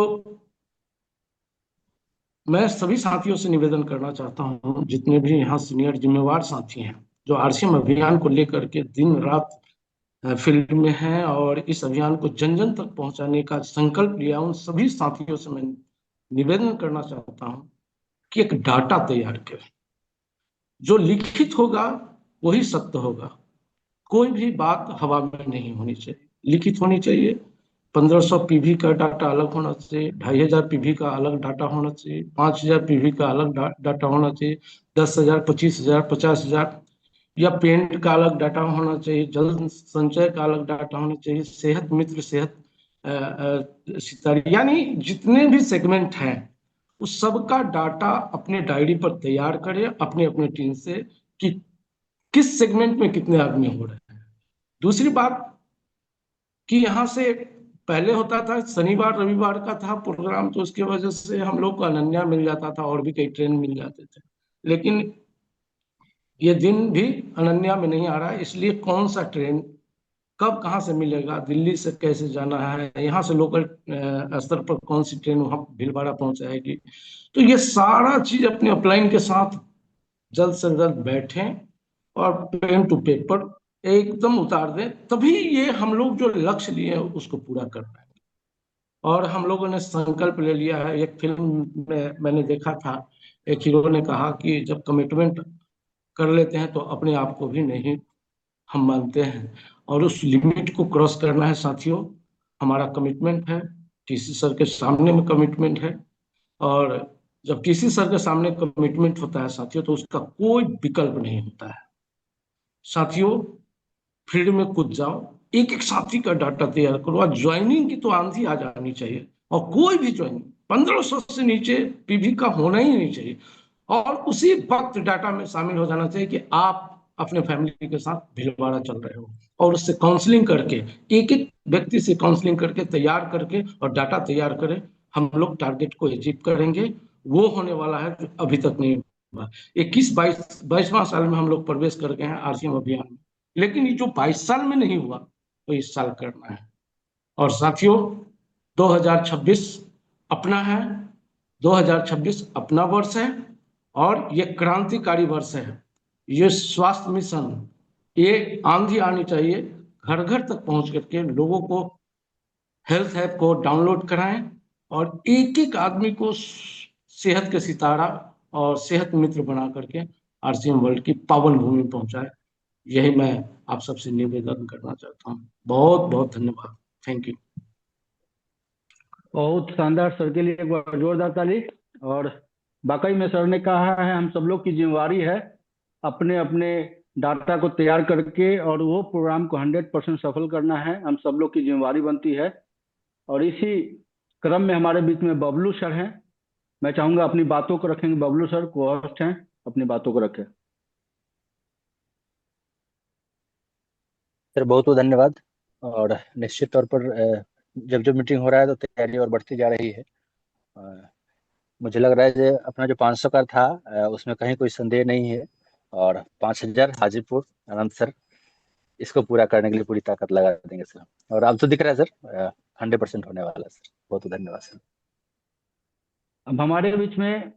मैं सभी साथियों से निवेदन करना चाहता हूँ, जितने भी यहाँ सीनियर जिम्मेवार साथी हैं जो आरसीएम अभियान को लेकर के दिन रात फील्ड में हैं और इस अभियान को जन जन तक पहुंचाने का संकल्प लिया, उन सभी साथियों से मैं निवेदन करना चाहता हूँ कि एक डाटा तैयार करें। जो लिखित होगा वही सत्य होगा, कोई भी बात हवा में नहीं होनी चाहिए, लिखित होनी चाहिए। 1500 पीवी का डाटा अलग होना चाहिए, 2500 पीवी का अलग डाटा होना चाहिए, 5000 पीवी का अलग डाटा होना चाहिए, 10,000, 25,000, 50,000 या पेंट का अलग डाटा होना चाहिए, जल संचय का अलग डाटा होना चाहिए, सेहत मित्र, सेहत सितारी, यानी जितने भी सेगमेंट हैं उस सबका डाटा अपने डायरी पर तैयार करें अपने अपने टीम से कि किस सेगमेंट में कितने आदमी हो रहे हैं। दूसरी बात कि यहाँ से पहले होता था शनिवार रविवार का था प्रोग्राम, तो उसकी वजह से हम लोग को अनन्या मिल जाता था और भी कई ट्रेन मिल जाते थे, लेकिन ये दिन भी अनन्या में नहीं आ रहा है। इसलिए कौन सा ट्रेन कब कहाँ से मिलेगा, दिल्ली से कैसे जाना है, यहाँ से लोकल स्तर पर कौन सी ट्रेन वहाँ भीलवाड़ा पहुंचाएगी, तो ये सारा चीज अपने अपलाइन के साथ जल्द से जल्द बैठें और पेन टू पेपर एकदम उतार दें, तभी ये हम लोग जो लक्ष्य लिए हैं उसको पूरा कर पाएंगे। और हम लोगों ने संकल्प ले लिया है। एक फिल्म में मैंने देखा था, एक हीरो ने कहा कि जब कमिटमेंट कर लेते हैं तो अपने आप को भी नहीं हम मानते हैं, और उस लिमिट को क्रॉस करना है साथियों, हमारा कमिटमेंट है। टीसी सर के सामने में कमिटमेंट है, और जब टीसी सर के सामने कमिटमेंट होता है साथियों तो उसका कोई विकल्प नहीं होता है। साथियों फील्ड में कूद जाओ, एक एक साथी का डाटा तैयार करो, और ज्वाइनिंग की तो आंधी आ जानी चाहिए, और कोई भी ज्वाइनिंग 1500 से नीचे पीवी का होना ही नहीं चाहिए, और उसी वक्त डाटा में शामिल हो जाना चाहिए कि आप अपने फैमिली के साथ भीलवाड़ा चल रहे हो, और उससे काउंसलिंग करके एक एक व्यक्ति से काउंसलिंग करके तैयार करके और डाटा तैयार करें। हम लोग टारगेट को अचीव करेंगे, वो होने वाला है जो अभी तक नहीं हुआ। 22वां साल में हम लोग प्रवेश कर गए हैं आरसीएम अभियान में, लेकिन ये जो 22 साल में नहीं हुआ तो इस साल करना है। और साथियों 2026 अपना है, 2026 अपना वर्ष है, और ये क्रांतिकारी वर्ष है। ये स्वास्थ्य मिशन, ये आंधी आनी चाहिए, घर घर तक पहुंच करके लोगों को हेल्थ ऐप को डाउनलोड कराएं और एक एक आदमी को सेहत के सितारा और सेहत मित्र बना करके आरसीएम वर्ल्ड की पावन भूमि पहुंचाए। यही मैं आप सबसे निवेदन करना चाहता हूँ। बहुत बहुत धन्यवाद। Thank you. बहुत शानदार सर के लिए एक बार जोरदार ताली। और वाकई में सर ने कहा है हम सब लोग की जिम्मेवारी है अपने अपने डाटा को तैयार करके और वो प्रोग्राम को 100% सफल करना है, हम सब लोग की जिम्मेवारी बनती है। और इसी क्रम में हमारे बीच में बबलू सर हैं, मैं चाहूंगा अपनी बातों को रखेंगे। बबलू सर को होस्ट हैं, अपनी बातों को रखें। सर बहुत बहुत धन्यवाद। और निश्चित तौर पर जब जब मीटिंग हो रहा है तो तैयारी और बढ़ती जा रही है। मुझे लग रहा है कि अपना जो 500 का था उसमें कहीं कोई संदेह नहीं है, और 5000 हाजीपुर आनंद सर इसको पूरा करने के लिए पूरी ताकत लगा देंगे सर। और अब तो दिख रहा है सर 100% होने वाला है सर। बहुत बहुत धन्यवाद सर। अब हमारे बीच में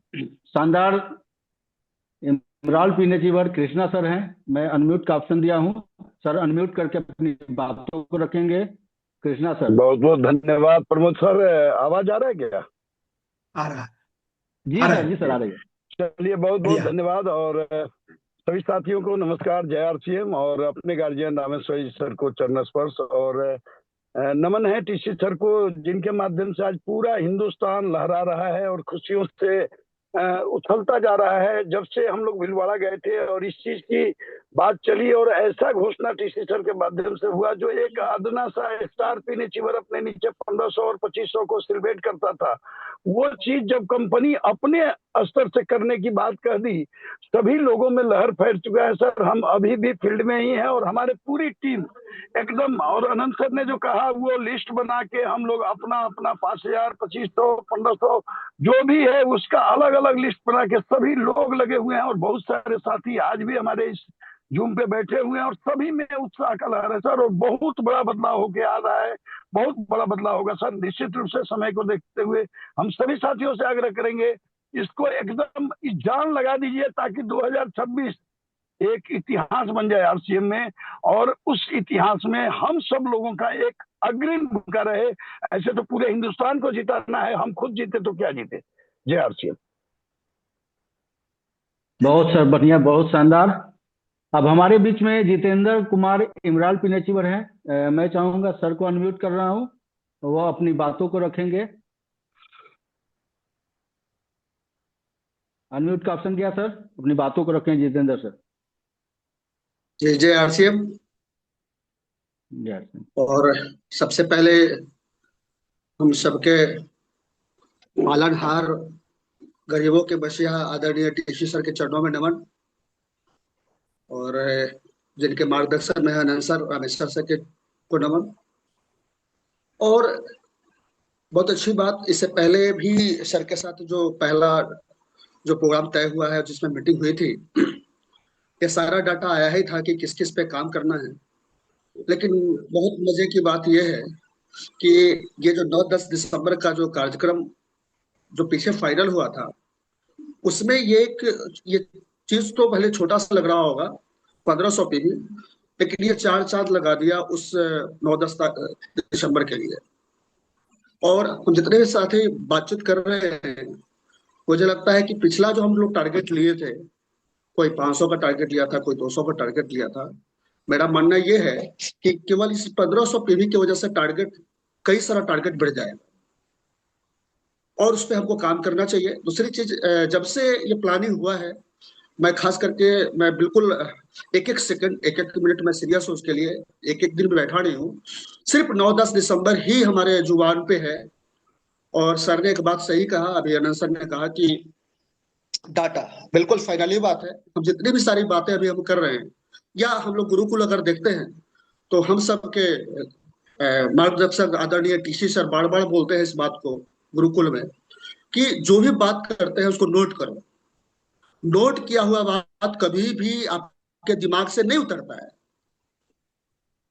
शानदार इमराल पीनेचीवर कृष्णा सर हैं, मैं अनम्यूट का ऑप्शन दिया हूं, सर अनम्यूट करके अपनी बातों को रखेंगे। कृष्णा सर। बहुत बहुत धन्यवाद प्रमोद सर। आवाज आ रहा है क्या? आ रहा है जी सर, जी सर आ रही है। चलिए बहुत बहुत धन्यवाद। और सभी साथियों को नमस्कार, जय आरसीएम। और अपने गार्जियन रामेश्वर सर को चरण स्पर्श और नमन है टीसी सर को, जिनके माध्यम से आज पूरा हिंदुस्तान लहरा रहा है और खुशियों से उछलता जा रहा है। जब से हम लोग भीलवाड़ा गए थे और इस चीज की बात चली और ऐसा घोषणा टीसी सर के माध्यम से हुआ, जो एक अदना सा स्टार पीनेचीवर अपने नीचे 1500 और 2500 को सिलवेट करता था, वो चीज जब कंपनी अपने स्तर से करने की बात कह दी, सभी लोगों में लहर फैल चुका है सर। हम अभी भी फील्ड में ही हैं और हमारे पूरी टीम एकदम, और अनंत सर ने जो कहा वो लिस्ट बना के हम लोग अपना अपना 5000, 2500, 1500 जो भी है उसका अलग अलग लिस्ट बना के सभी लोग लगे हुए हैं। और बहुत सारे साथी आज भी हमारे इस जूम पे बैठे हुए हैं और सभी में उत्साह का लहर है सर, और बहुत बड़ा बदलाव होके आ रहा है, बहुत बड़ा बदलाव होगा सर। निश्चित रूप से समय को देखते हुए हम सभी साथियों से आग्रह करेंगे, इसको एकदम जान लगा दीजिए ताकि 2026 एक इतिहास बन जाए आरसीएम में, और उस इतिहास में हम सब लोगों का एक अग्रिम भूमिका रहे। ऐसे तो पूरे हिंदुस्तान को जिताना है, हम खुद जीते तो क्या जीते। जय आरसीएम। बहुत सर बढ़िया, बहुत शानदार। अब हमारे बीच में जितेंद्र कुमार इमराल पिनेचीवर हैं। मैं चाहूंगा सर को अनम्यूट कर रहा हूं, वो अपनी बातों को रखेंगे। अनम्यूट का ऑप्शन क्या सर? अपनी बातों को रखें जितेंद्र सर। जय आरसीएम। और सबसे पहले हम सबके पालनहार गरीबों के बसिया आदरणीय टीसी सर के चरणों में नमन, और जिनके मार्गदर्शन में आनंद सर, रामेश्वर सर के को नमन। और बहुत अच्छी बात, इससे पहले भी सर के साथ जो पहला जो प्रोग्राम तय हुआ है, जिसमें मीटिंग हुई थी, ये सारा डाटा आया ही था कि किस किस पे काम करना है। लेकिन बहुत मजे की बात यह है कि ये जो 9-10 दिसंबर का जो कार्यक्रम जो पीछे फाइनल हुआ था, उसमें ये चीज तो भले छोटा सा लग रहा होगा, 1500 पीवी, लेकिन ये 4 चांद लगा दिया उस 9-10 दिसंबर के लिए। और हम जितने भी साथी बातचीत कर रहे हैं, मुझे लगता है कि पिछला जो हम लोग टारगेट लिए थे, कोई 500 का टारगेट लिया था, कोई 200 का टारगेट लिया था, मेरा मानना यह है कि केवल इस 1500 पीवी की वजह से टारगेट, कई सारा टारगेट बढ़ जाएगा, और उस पर हमको काम करना चाहिए। दूसरी चीज, जब से ये प्लानिंग हुआ है, मैं खास करके मैं बिल्कुल एक एक सेकंड, एक एक मिनट में सीरियस हूँ उसके लिए, एक एक दिन में बैठा नहीं हूँ। सिर्फ 9-10 दिसंबर ही हमारे जुबान पे है। और सर ने एक बात सही कहा, अभी अनंत सर ने कहा कि डाटा, बिल्कुल फाइनली बात है। हम जितनी भी सारी बातें अभी हम कर रहे हैं, या हम लोग गुरुकुल अगर देखते हैं तो हम सबके मार्गदर्शक आदरणीय टीसी सर बार बार बोलते हैं इस बात को गुरुकुल में, कि जो भी बात करते हैं उसको नोट करो। नोट किया हुआ बात कभी भी आपके दिमाग से नहीं उतरता है।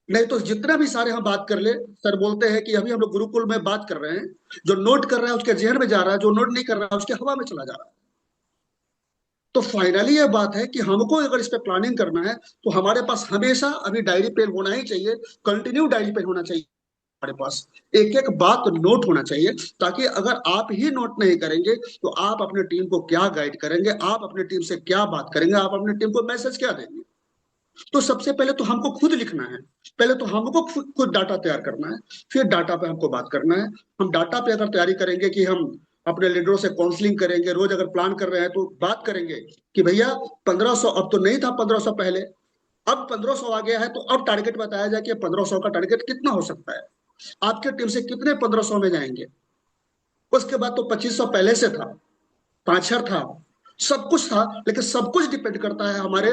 नहीं तो जितना भी सारे हम बात कर ले, सर बोलते हैं कि अभी हम लोग गुरुकुल में बात कर रहे हैं, जो नोट कर रहा है उसके जेहन में जा रहा है, जो नोट नहीं कर रहा है उसके हवा में चला जा रहा है। तो फाइनली ये बात है कि हमको अगर इस पे प्लानिंग करना है तो हमारे पास हमेशा अभी डायरी पेन होना ही चाहिए, कंटिन्यू डायरी पेन होना चाहिए हमारे पास, एक एक बात नोट होना चाहिए, ताकि अगर आप ही नोट नहीं करेंगे तो आप अपने टीम को क्या गाइड करेंगे, आप अपने टीम से क्या बात करेंगे, आप अपने टीम को मैसेज क्या देंगे। तो सबसे पहले तो हमको खुद लिखना है, पहले तो हमको खुद डाटा तैयार करना है, फिर डाटा पे हमको बात करना है। हम डाटा पे अगर तैयारी करेंगे कि हम अपने लीडरों से काउंसलिंग करेंगे, रोज अगर प्लान कर रहे हैं तो बात करेंगे कि भैया 1500 अब तो नहीं था, 1500 पहले, अब 1500 आ गया है, तो अब टारगेट बताया जाए कि 1500 का टारगेट कितना हो सकता है, आपके टीम से कितने 1500 में जाएंगे। उसके बाद तो 2500 पहले से था, 5000 था, सब कुछ था, लेकिन सब कुछ डिपेंड करता है हमारे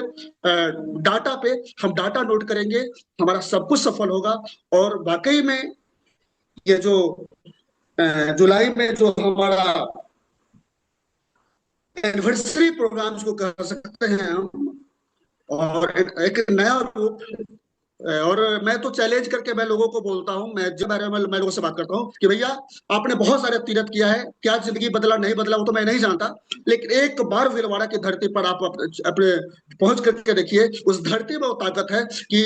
डाटा पे। हम डाटा नोट करेंगे, हमारा सब कुछ सफल होगा। और वाकई में ये जो जुलाई में जो हमारा एनिवर्सरी प्रोग्राम को कह सकते हैं हम, और एक नया रूप, और मैं तो चैलेंज करके मैं लोगों को बोलता हूं, मैं जब मैं लोगों से बात करता हूं कि भैया आपने बहुत सारे तीरथ किया है, क्या जिंदगी बदला नहीं बदला वो तो मैं नहीं जानता, लेकिन एक बार भीलवाड़ा की धरती पर आप अपने पहुंच करके देखिए, उस धरती में वो ताकत है कि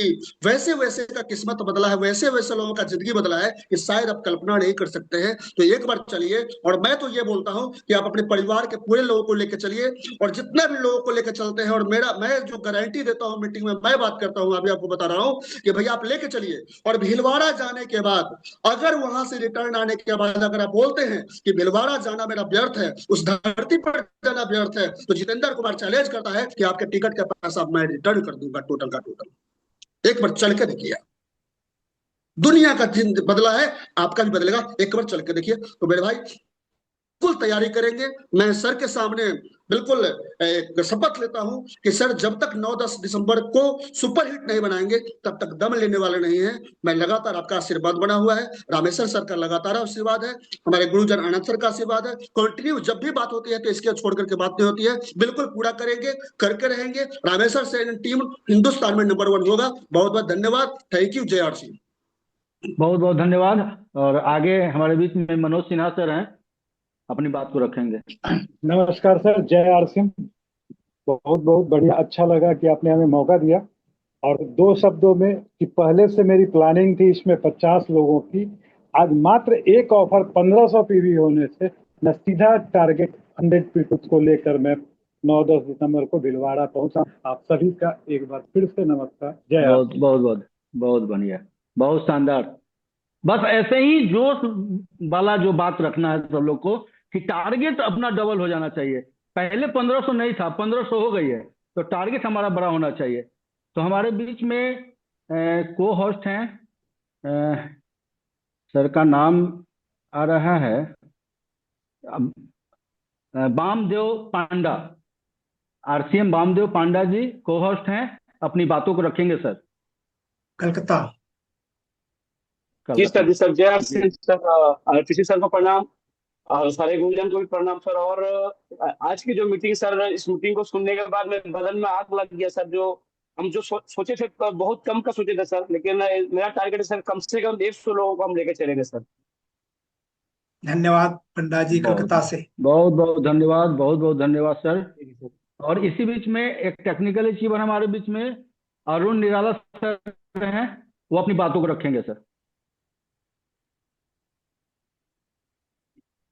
वैसे वैसे का किस्मत बदला है, वैसे वैसे लोगों का जिंदगी बदला है कि शायद आप कल्पना नहीं कर सकते हैं। तो एक बार चलिए, और मैं तो ये बोलता हूं कि आप अपने परिवार के पूरे लोगों को लेकर चलिए, और जितने भी लोगों को लेकर चलते हैं, और मैं जो गारंटी देता हूं मीटिंग में, मैं बात करता हूं, अभी आपको बता रहा हूं कि भैया आप लेके चलिए। और भीलवाड़ा जाने के बाद, अगर वहां से रिटर्न आने के बाद अगर आप बोलते हैं कि भीलवाड़ा जाना मेरा व्यर्थ है, उस धरती पर जाना व्यर्थ है, तो जितेंद्र कुमार चैलेंज करता है कि आपके टिकट का पैसा मैं रिटर्न कर दूंगा, टोटल का टोटल। एक बार चल के देखिए, दुनिया का दिन बदला है, आपका भी बदलेगा, एक बार चल के देखिए। तो मेरे भाई बिल्कुल तैयारी करेंगे। मैं सर के सामने बिल्कुल एक शपथ लेता हूं कि सर जब तक 9-10 दिसंबर को सुपरहिट नहीं बनाएंगे तब तक दम लेने वाले नहीं हैं। मैं लगातार आपका आशीर्वाद बना हुआ है, रामेश्वर सर का लगातार आशीर्वाद है, हमारे गुरुजन आनंद सर का आशीर्वाद है। कंटिन्यू जब भी बात होती है तो इसके छोड़ करके बात नहीं होती है, बिल्कुल पूरा करेंगे, करके रहेंगे। रामेश्वर सर टीम हिंदुस्तान में नंबर 1 होगा। बहुत बहुत धन्यवाद। Thank you. जय आर सी। बहुत बहुत धन्यवाद। और आगे हमारे बीच में मनोज सिन्हा सर हैं, अपनी बात को रखेंगे। नमस्कार सर, जय आर सिंह। बहुत बहुत बढ़िया, अच्छा लगा कि आपने हमें मौका दिया। और 2 शब्दों में कि पहले से मेरी प्लानिंग थी इसमें 50 लोगों की, आज मात्र एक ऑफर 1500 पीवी होने से मैं सीधा टारगेट 100 पीपल्स को लेकर मैं 9-10 दिसंबर को भीलवाड़ा पहुंचा। आप सभी का एक बार फिर से नमस्कार। जय आर बहुत सिंह। बहुत बहुत बहुत बढ़िया, बहुत शानदार। बस ऐसे ही जोश वाला जो बात रखना है सब लोग को कि टारगेट अपना डबल हो जाना चाहिए। पहले 1500 नहीं था, 1500 हो गई है, तो टारगेट हमारा बड़ा होना चाहिए। तो हमारे बीच में को होस्ट हैं, सर का नाम आ रहा है बामदेव पांडा, आरसीएम बामदेव पांडा जी को होस्ट हैं, अपनी बातों को रखेंगे सर। कलकत्ता। जी sir, Jay R Singh sir, TC sir को प्रणाम और सारे गुरुजन को भी प्रणाम सर। और आज की जो मीटिंग सर, इस मीटिंग को सुनने के बाद मेरे बदन में आग लग गया सर। जो हम जो सोचे थे बहुत कम का सोचे थे सर, लेकिन मेरा टारगेट है सर कम से कम 150 लोगों को हम लेकर चलेंगे सर। धन्यवाद पंडा जी कलकत्ता से। बहुत बहुत धन्यवाद, बहुत बहुत धन्यवाद सर। और इसी बीच में एक टेक्निकल अचीवर हमारे बीच में अरुण निराला सर हैं, वो अपनी बातों को रखेंगे सर।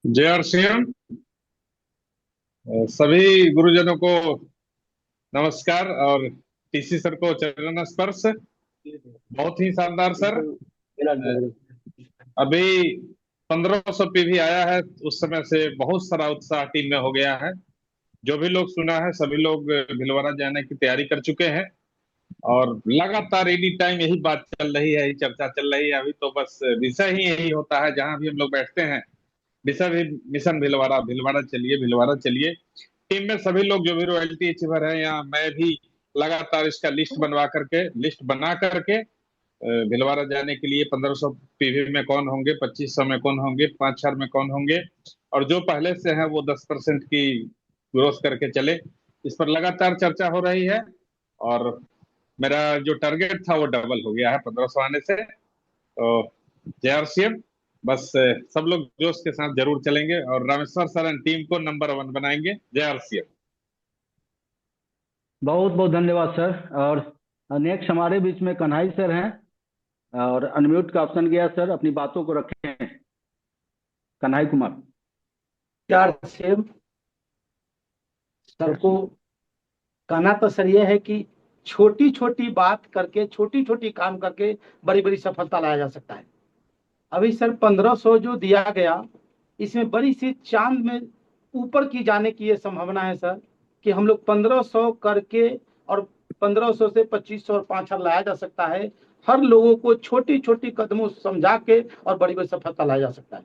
जय आर सिंह। सभी गुरुजनों को नमस्कार और टीसी सर को चरण स्पर्श। बहुत ही शानदार सर। अभी 1500 पीवी आया है, उस समय से बहुत सारा उत्साह टीम में हो गया है। जो भी लोग सुना है सभी लोग भीलवाड़ा जाने की तैयारी कर चुके हैं और लगातार एनी टाइम यही बात चल रही है, यही चर्चा चल रही है। अभी तो बस विषय ही यही होता है, जहां भी हम लोग बैठते हैं विषय भी मिशन भीलवाड़ा, भीलवाड़ा चलिए, भीलवाड़ा चलिए। टीम में सभी लोग जो भी रॉयल्टी अचीवर है, यहाँ मैं भी लगातार इसका लिस्ट बना करके भीलवाड़ा जाने के लिए 1500 पीवी में कौन होंगे, 2500 में कौन होंगे, 5000 में कौन होंगे, और जो पहले से है वो 10% की ग्रोथ करके चले। इस पर लगातार चर्चा हो रही है और मेरा जो टारगेट था वो डबल हो गया है 1500 आने से। तो जय आर सी एम। बस सब लोग जोश के साथ जरूर चलेंगे और रामेश्वर सर एंड टीम को नंबर 1 बनाएंगे। जय आर सी एम। बहुत बहुत धन्यवाद सर। और नेक्स्ट हमारे बीच में कन्हई सर हैं और अनम्यूट का ऑप्शन गया सर, अपनी बातों को रखें। कन्हई कुमार। सर को कहना तो सर ये है कि छोटी छोटी बात करके, छोटी छोटी काम करके बड़ी बड़ी सफलता लाया जा सकता है। अभी सर 1500 जो दिया गया, इसमें बड़ी सी चांद में ऊपर की जाने की ये संभावना है सर कि हम लोग 1500 करके और 1500 से 2500 और 5000 लाया जा सकता है। हर लोगों को छोटी छोटी कदमों समझा के और बड़ी बड़ी सफलता लाया जा सकता है।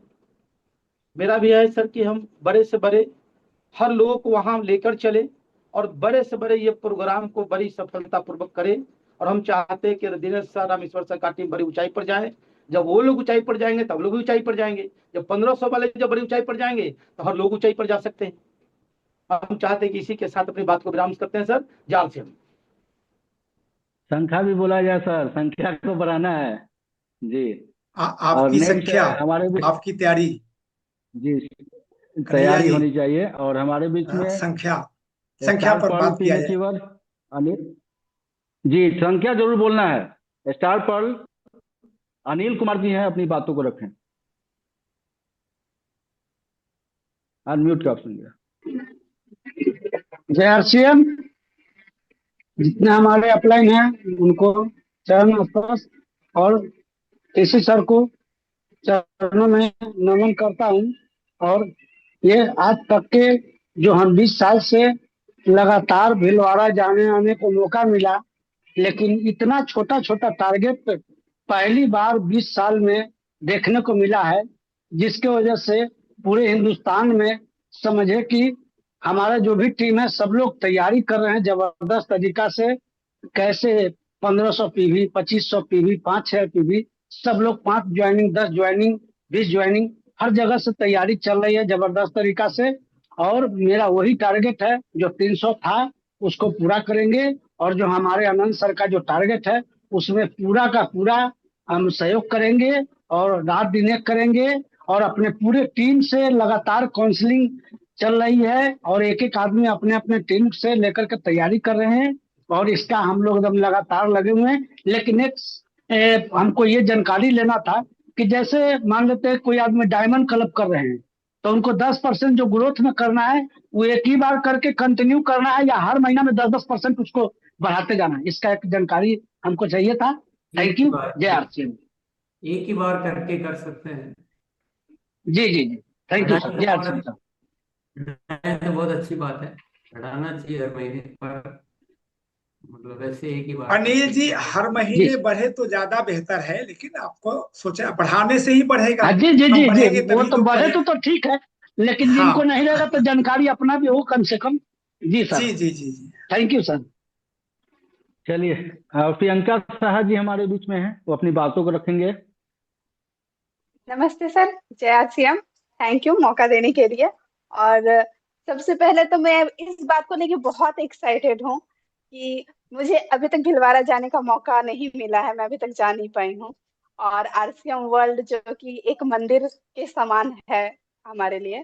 मेरा भी है सर कि हम बड़े से बड़े हर लोगों को वहां लेकर चले और बड़े से बड़े ये प्रोग्राम को बड़ी सफलता पूर्वक करें। और हम चाहते हैं कि दिनेश सर, रामेश्वर सर का टीम बड़ी ऊंचाई पर जाए। जब वो लोग ऊंचाई पर जाएंगे तब लोग भी ऊंचाई पर जाएंगे। जब 1500 वाले जब बड़ी ऊंचाई पर जाएंगे तो हर लोग ऊंचाई पर जा सकते हैं। हम चाहते हैं कि इसी के साथ अपनी बात को विराम करते हैं सर। जाल से हम संख्या भी बोला जाए सर, संख्या को बढ़ाना है जी। आपकी संख्या, हमारे भी आपकी तैयारी जी, तैयारी होनी चाहिए। और हमारे बीच में संख्या पर बात किया जाए। अनिल जी, संख्या जरूर बोलना है। स्टार पर्ल अनिल कुमार जी हैं, अपनी बातों को रखें। अनम्यूट का ऑप्शन गया। जय आरसीएम। जितने हमारे अपलाइन हैं उनको चरण स्पर्श और टीसी सर को चरणों में नमन करता हूं। और ये आज तक के जो हम 20 साल से लगातार भीलवाड़ा जाने आने को मौका मिला, लेकिन इतना छोटा छोटा टारगेट पहली बार 20 साल में देखने को मिला है, जिसके वजह से पूरे हिंदुस्तान में समझे कि हमारा जो भी टीम है सब लोग तैयारी कर रहे हैं जबरदस्त तरीका से। कैसे 1500 पीवी, 2500 पीवी, 5-6 पीवी, सब लोग 5 ज्वाइनिंग, 10 ज्वाइनिंग, 20 ज्वाइनिंग, हर जगह से तैयारी चल रही है जबरदस्त तरीका से। और मेरा वही टारगेट है, जो 300 था उसको पूरा करेंगे। और जो हमारे आनंद सर का जो टारगेट है उसमें पूरा का पूरा हम सहयोग करेंगे और रात दिन एक करेंगे। और अपने पूरे टीम से लगातार काउंसलिंग चल रही है और एक एक आदमी अपने अपने टीम से लेकर के तैयारी कर रहे हैं और इसका हम लोग एकदम लगातार लगे हुए हैं। लेकिन एक हमको ये जानकारी लेना था कि जैसे मान लेते हैं कोई आदमी डायमंड क्लब कर रहे हैं तो उनको 10% जो ग्रोथ में करना है वो एक ही बार करके कंटिन्यू करना है या हर महीना में 10-10% उसको बढ़ाते जाना है। इसका एक जानकारी हमको चाहिए था। Thank you. जय आरसी। एक ही बार करके कर सकते हैं। जी जी जी, थैंक यू सर। जय आरसी सर। तो बहुत अच्छी बात है, बढ़ाना चाहिए हर महीने पर, मतलब ऐसे एक ही बार अनिल जी हर महीने बढ़े तो ज्यादा बेहतर है, लेकिन आपको सोचा बढ़ाने से ही बढ़ेगा। हाँ जी जी हम जी जी, बढ़ेंगे वो तभी तो तो बढ़े बढ़ेगा। तो ठीक है, लेकिन हाँ जिनको नहीं रहेगा तो जानकारी अपना भी हो कम से कम। जी सर। जी जी जी जी, थैंक यू सर। चलिए प्रियंका साहा जी हमारे बीच में हैं, वो अपनी बातों को रखेंगे। नमस्ते सर, जय आरसीएम। थैंक यू मौका देने के लिए। और सबसे पहले तो मैं इस बात को लेके बहुत एक्साइटेड हूँ कि मुझे अभी तक भीलवाड़ा जाने का मौका नहीं मिला है, मैं अभी तक जा नहीं पाई हूँ। और आरसीएम वर्ल्ड जो कि एक मंदिर के समान है हमारे लिए,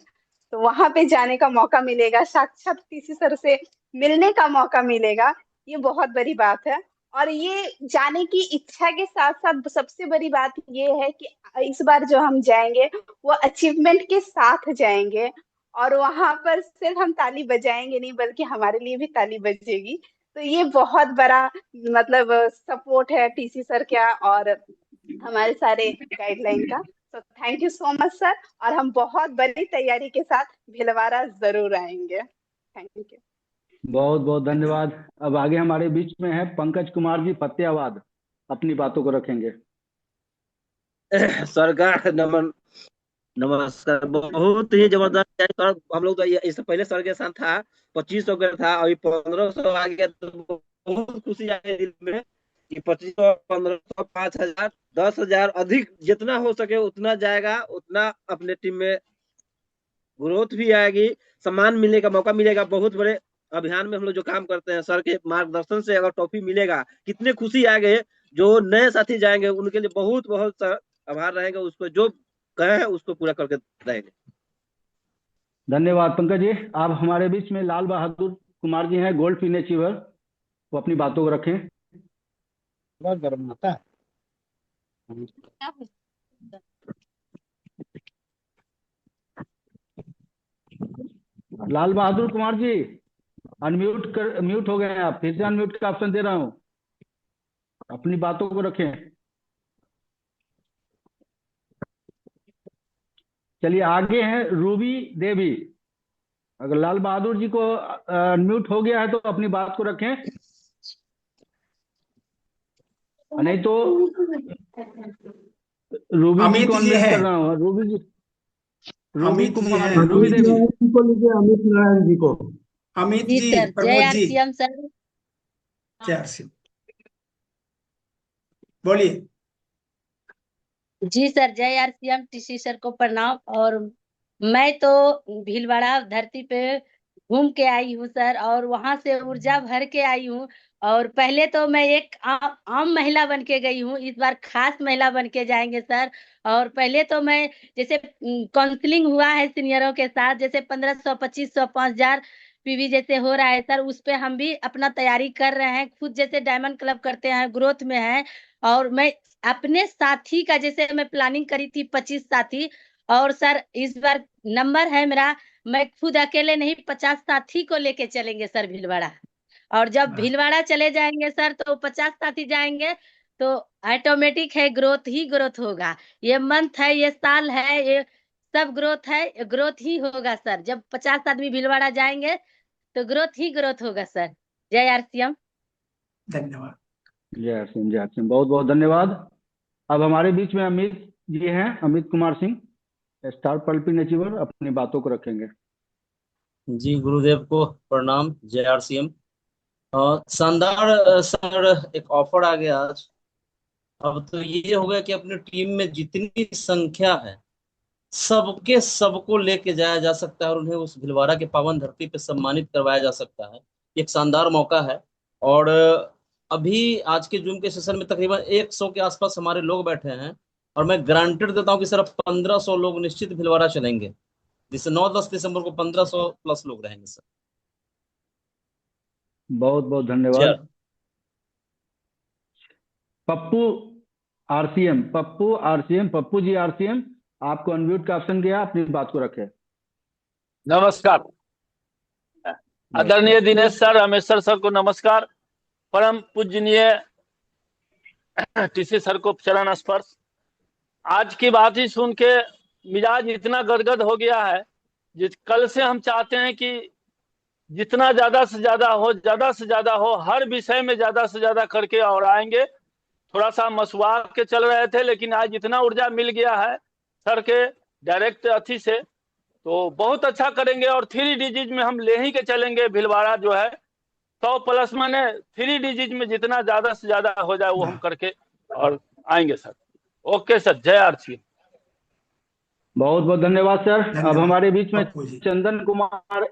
तो वहां पे जाने का मौका मिलेगा, साक्षात टीसी सर से मिलने का मौका मिलेगा, ये बहुत बड़ी बात है। और ये जाने की इच्छा के साथ साथ सबसे बड़ी बात ये है कि इस बार जो हम जाएंगे वो अचीवमेंट के साथ जाएंगे। और वहां पर सिर्फ हम ताली बजाएंगे नहीं, बल्कि हमारे लिए भी ताली बजेगी। तो ये बहुत बड़ा मतलब सपोर्ट है टीसी सर का और हमारे सारे गाइडलाइन का। तो thank you so much sir, और हम बहुत बड़ी तैयारी के साथ भीलवाड़ा जरूर आएंगे। Thank you. बहुत बहुत धन्यवाद। अब आगे हमारे बीच में है पंकज कुमार जी फतेहाबाद, अपनी बातों को रखेंगे। सर का नमस्कार। बहुत ही जबरदस्त है सर। हम लोग तो इससे पहले सर के साथ था 2500 का था, अभी 1500 आ गया तो बहुत खुशी आ गई दिल में कि 2500, 1500, 5000, 10,000 अधिक जितना हो सके उतना जाएगा, उतना अपने टीम में ग्रोथ भी आएगी, सम्मान मिलने का मौका मिलेगा। बहुत बड़े अभियान में हम लोग जो काम करते हैं सर के मार्गदर्शन से अगर ट्रॉफी मिलेगा कितने खुशी आएंगे। जो नए साथी जाएंगे उनके लिए बहुत बहुत सर आभार रहेगा, उसको जो कहे उसको पूरा करके रहेंगे। धन्यवाद पंकज जी। आप हमारे बीच में लाल बहादुर कुमार जी हैं, गोल्ड फिन अचीवर, वो अपनी बातों को रखें। बहुत गर्म आता है। लाल बहादुर कुमार जी म्यूट हो गए हैं आप, फिर से अनम्यूट का ऑप्शन दे रहा हूं, अपनी बातों को रखें। चलिए आगे हैं रूबी देवी। अगर लाल बहादुर जी को अनम्यूट हो गया है तो अपनी बात को रखें, नहीं तो रूबी जी को अनम्यूट कर रहा हूँ। रूबी जी, रूबी कुमार, रूबी देवी को लीजिए, अमित नारायण जी को। अमित जी जी, सर, जय प्रमोद जी, आरसीएम सर। जय आरसीएम, बोलिए। जी सर, जय आरसीएम। टीसी सर को प्रणाम। और मैं तो भीलवाड़ा धरती पे घूम के आई हूँ सर, और वहां से ऊर्जा भर के आई हूँ। और पहले तो मैं एक आम महिला बन के गई हूँ, इस बार खास महिला बन के जाएंगे सर। और पहले तो मैं जैसे काउंसलिंग हुआ है सीनियरों के साथ, जैसे 1500, 2500, 5000 पीवी जैसे हो रहा है सर, उस पे हम भी अपना तैयारी कर रहे हैं। खुद जैसे डायमंड क्लब करते हैं, ग्रोथ में है। और मैं अपने साथी का जैसे मैं प्लानिंग करी थी 25 साथी, और सर इस बार नंबर है मेरा, मैं खुद अकेले नहीं 50 साथी को लेके चलेंगे सर भीलवाड़ा। और जब भीलवाड़ा चले जाएंगे सर तो 50 साथी जाएंगे तो ऑटोमेटिक है ग्रोथ ही ग्रोथ होगा। ये मंथ है, ये साल है, ये सब ग्रोथ है, ग्रोथ ही होगा सर। जब 50 आदमी भीलवाड़ा जाएंगे तो ग्रोथ ही ग्रोथ होगा सर। जय आरसीएम। धन्यवाद। जय सिंह, जय सिंह, बहुत बहुत धन्यवाद। अब हमारे बीच में अमित जी हैं, Amit Kumar Singh, star pulpy achiever अपनी बातों को रखेंगे। जी गुरुदेव को प्रणाम। जय आरसीएम। शानदार सर, एक ऑफर आ गया आज। अब तो ये हो गया कि अपनी टीम में जितनी संख्या है सबके सबको लेके जाया जा सकता है और उन्हें उस भिलवाड़ा के पावन धरती पे सम्मानित करवाया जा सकता है। एक शानदार मौका है। और अभी आज के जूम के सेशन में तकरीबन 100 के आसपास हमारे लोग बैठे हैं और मैं गारंटेड देता हूँ कि सर 1500 लोग निश्चित भिलवाड़ा चलेंगे, जिससे 9-10 दिसंबर को 1500 प्लस लोग रहेंगे सर। बहुत बहुत धन्यवाद। पप्पू आरसीएम, पप्पू जी आरसीएम, आपको अनम्यूट का ऑप्शन गया, अपनी बात को रखें। नमस्कार आदरणीय दिनेश सर, रामेश्वर सर को नमस्कार। परम पूजनीय टीसी सर को चरण स्पर्श। आज की बात ही सुन के मिजाज इतना गदगद हो गया है, कल से हम चाहते हैं कि जितना ज्यादा से ज्यादा हो, हर विषय में ज्यादा से ज्यादा करके और आएंगे। थोड़ा सा मसुआ के चल रहे थे, लेकिन आज इतना ऊर्जा मिल गया है सर के डायरेक्ट अथी से, तो बहुत अच्छा करेंगे। और 3 डिजिट में हम ले ही के चलेंगे। भिलवाड़ा जो है 100 प्लस माने 3 डिजिट में जितना ज्यादा से ज्यादा हो जाए वो हम करके और आएंगे सर। ओके सर, जय आरसी। बहुत बहुत धन्यवाद सर। अब हमारे बीच में चंदन कुमार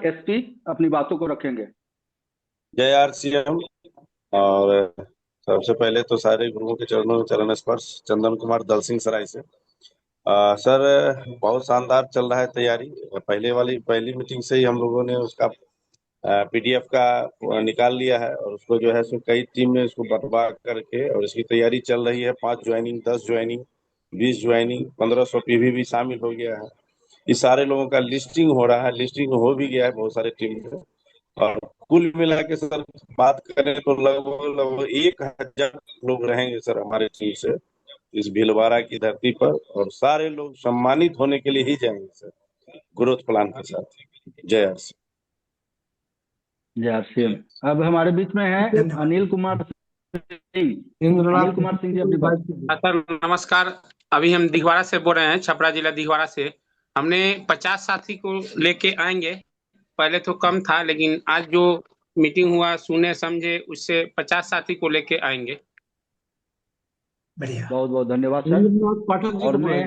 एसपी अपनी बातों को रखेंगे। जय आरसीएम। और सबसे पहले तो सारे गुरुओं के चरणों में चरण स्पर्श। चंदन कुमार दल सिंह सराय से। सर बहुत शानदार चल रहा है तैयारी। पहली मीटिंग से ही हम लोगों ने उसका पीडीएफ का निकाल लिया है और उसको जो है सो कई टीम में इसको बंटवा करके और इसकी तैयारी चल रही है। 5 ज्वाइनिंग, 10 ज्वाइनिंग, 20 ज्वाइनिंग, 1500 पीवी भी शामिल हो गया है। इस सारे लोगों का लिस्टिंग हो रहा है, लिस्टिंग हो भी गया है बहुत सारे टीम में। और कुल मिला के सर बात करें तो लगभग 1000 लोग रहेंगे सर हमारे टीम से इस भीलवाड़ा की धरती पर, और सारे लोग सम्मानित होने के लिए ही जाएंगे सर, ग्रोथ प्लान के साथ। जय आरसी। जय आरसीएम। अब हमारे बीच में है अनिल कुमार सिंह। अनिल कुमार सिंह जी अपनी बात। सर नमस्कार। अभी हम दिघवाड़ा से बोल रहे हैं, छपरा जिला दिघवाड़ा से। हमने 50 साथी को लेके आएंगे। पहले तो कम था, लेकिन आज जो मीटिंग हुआ सुने समझे उससे 50 साथी को लेके आएंगे। बढ़िया, बहुत बहुत धन्यवाद सर। और मैं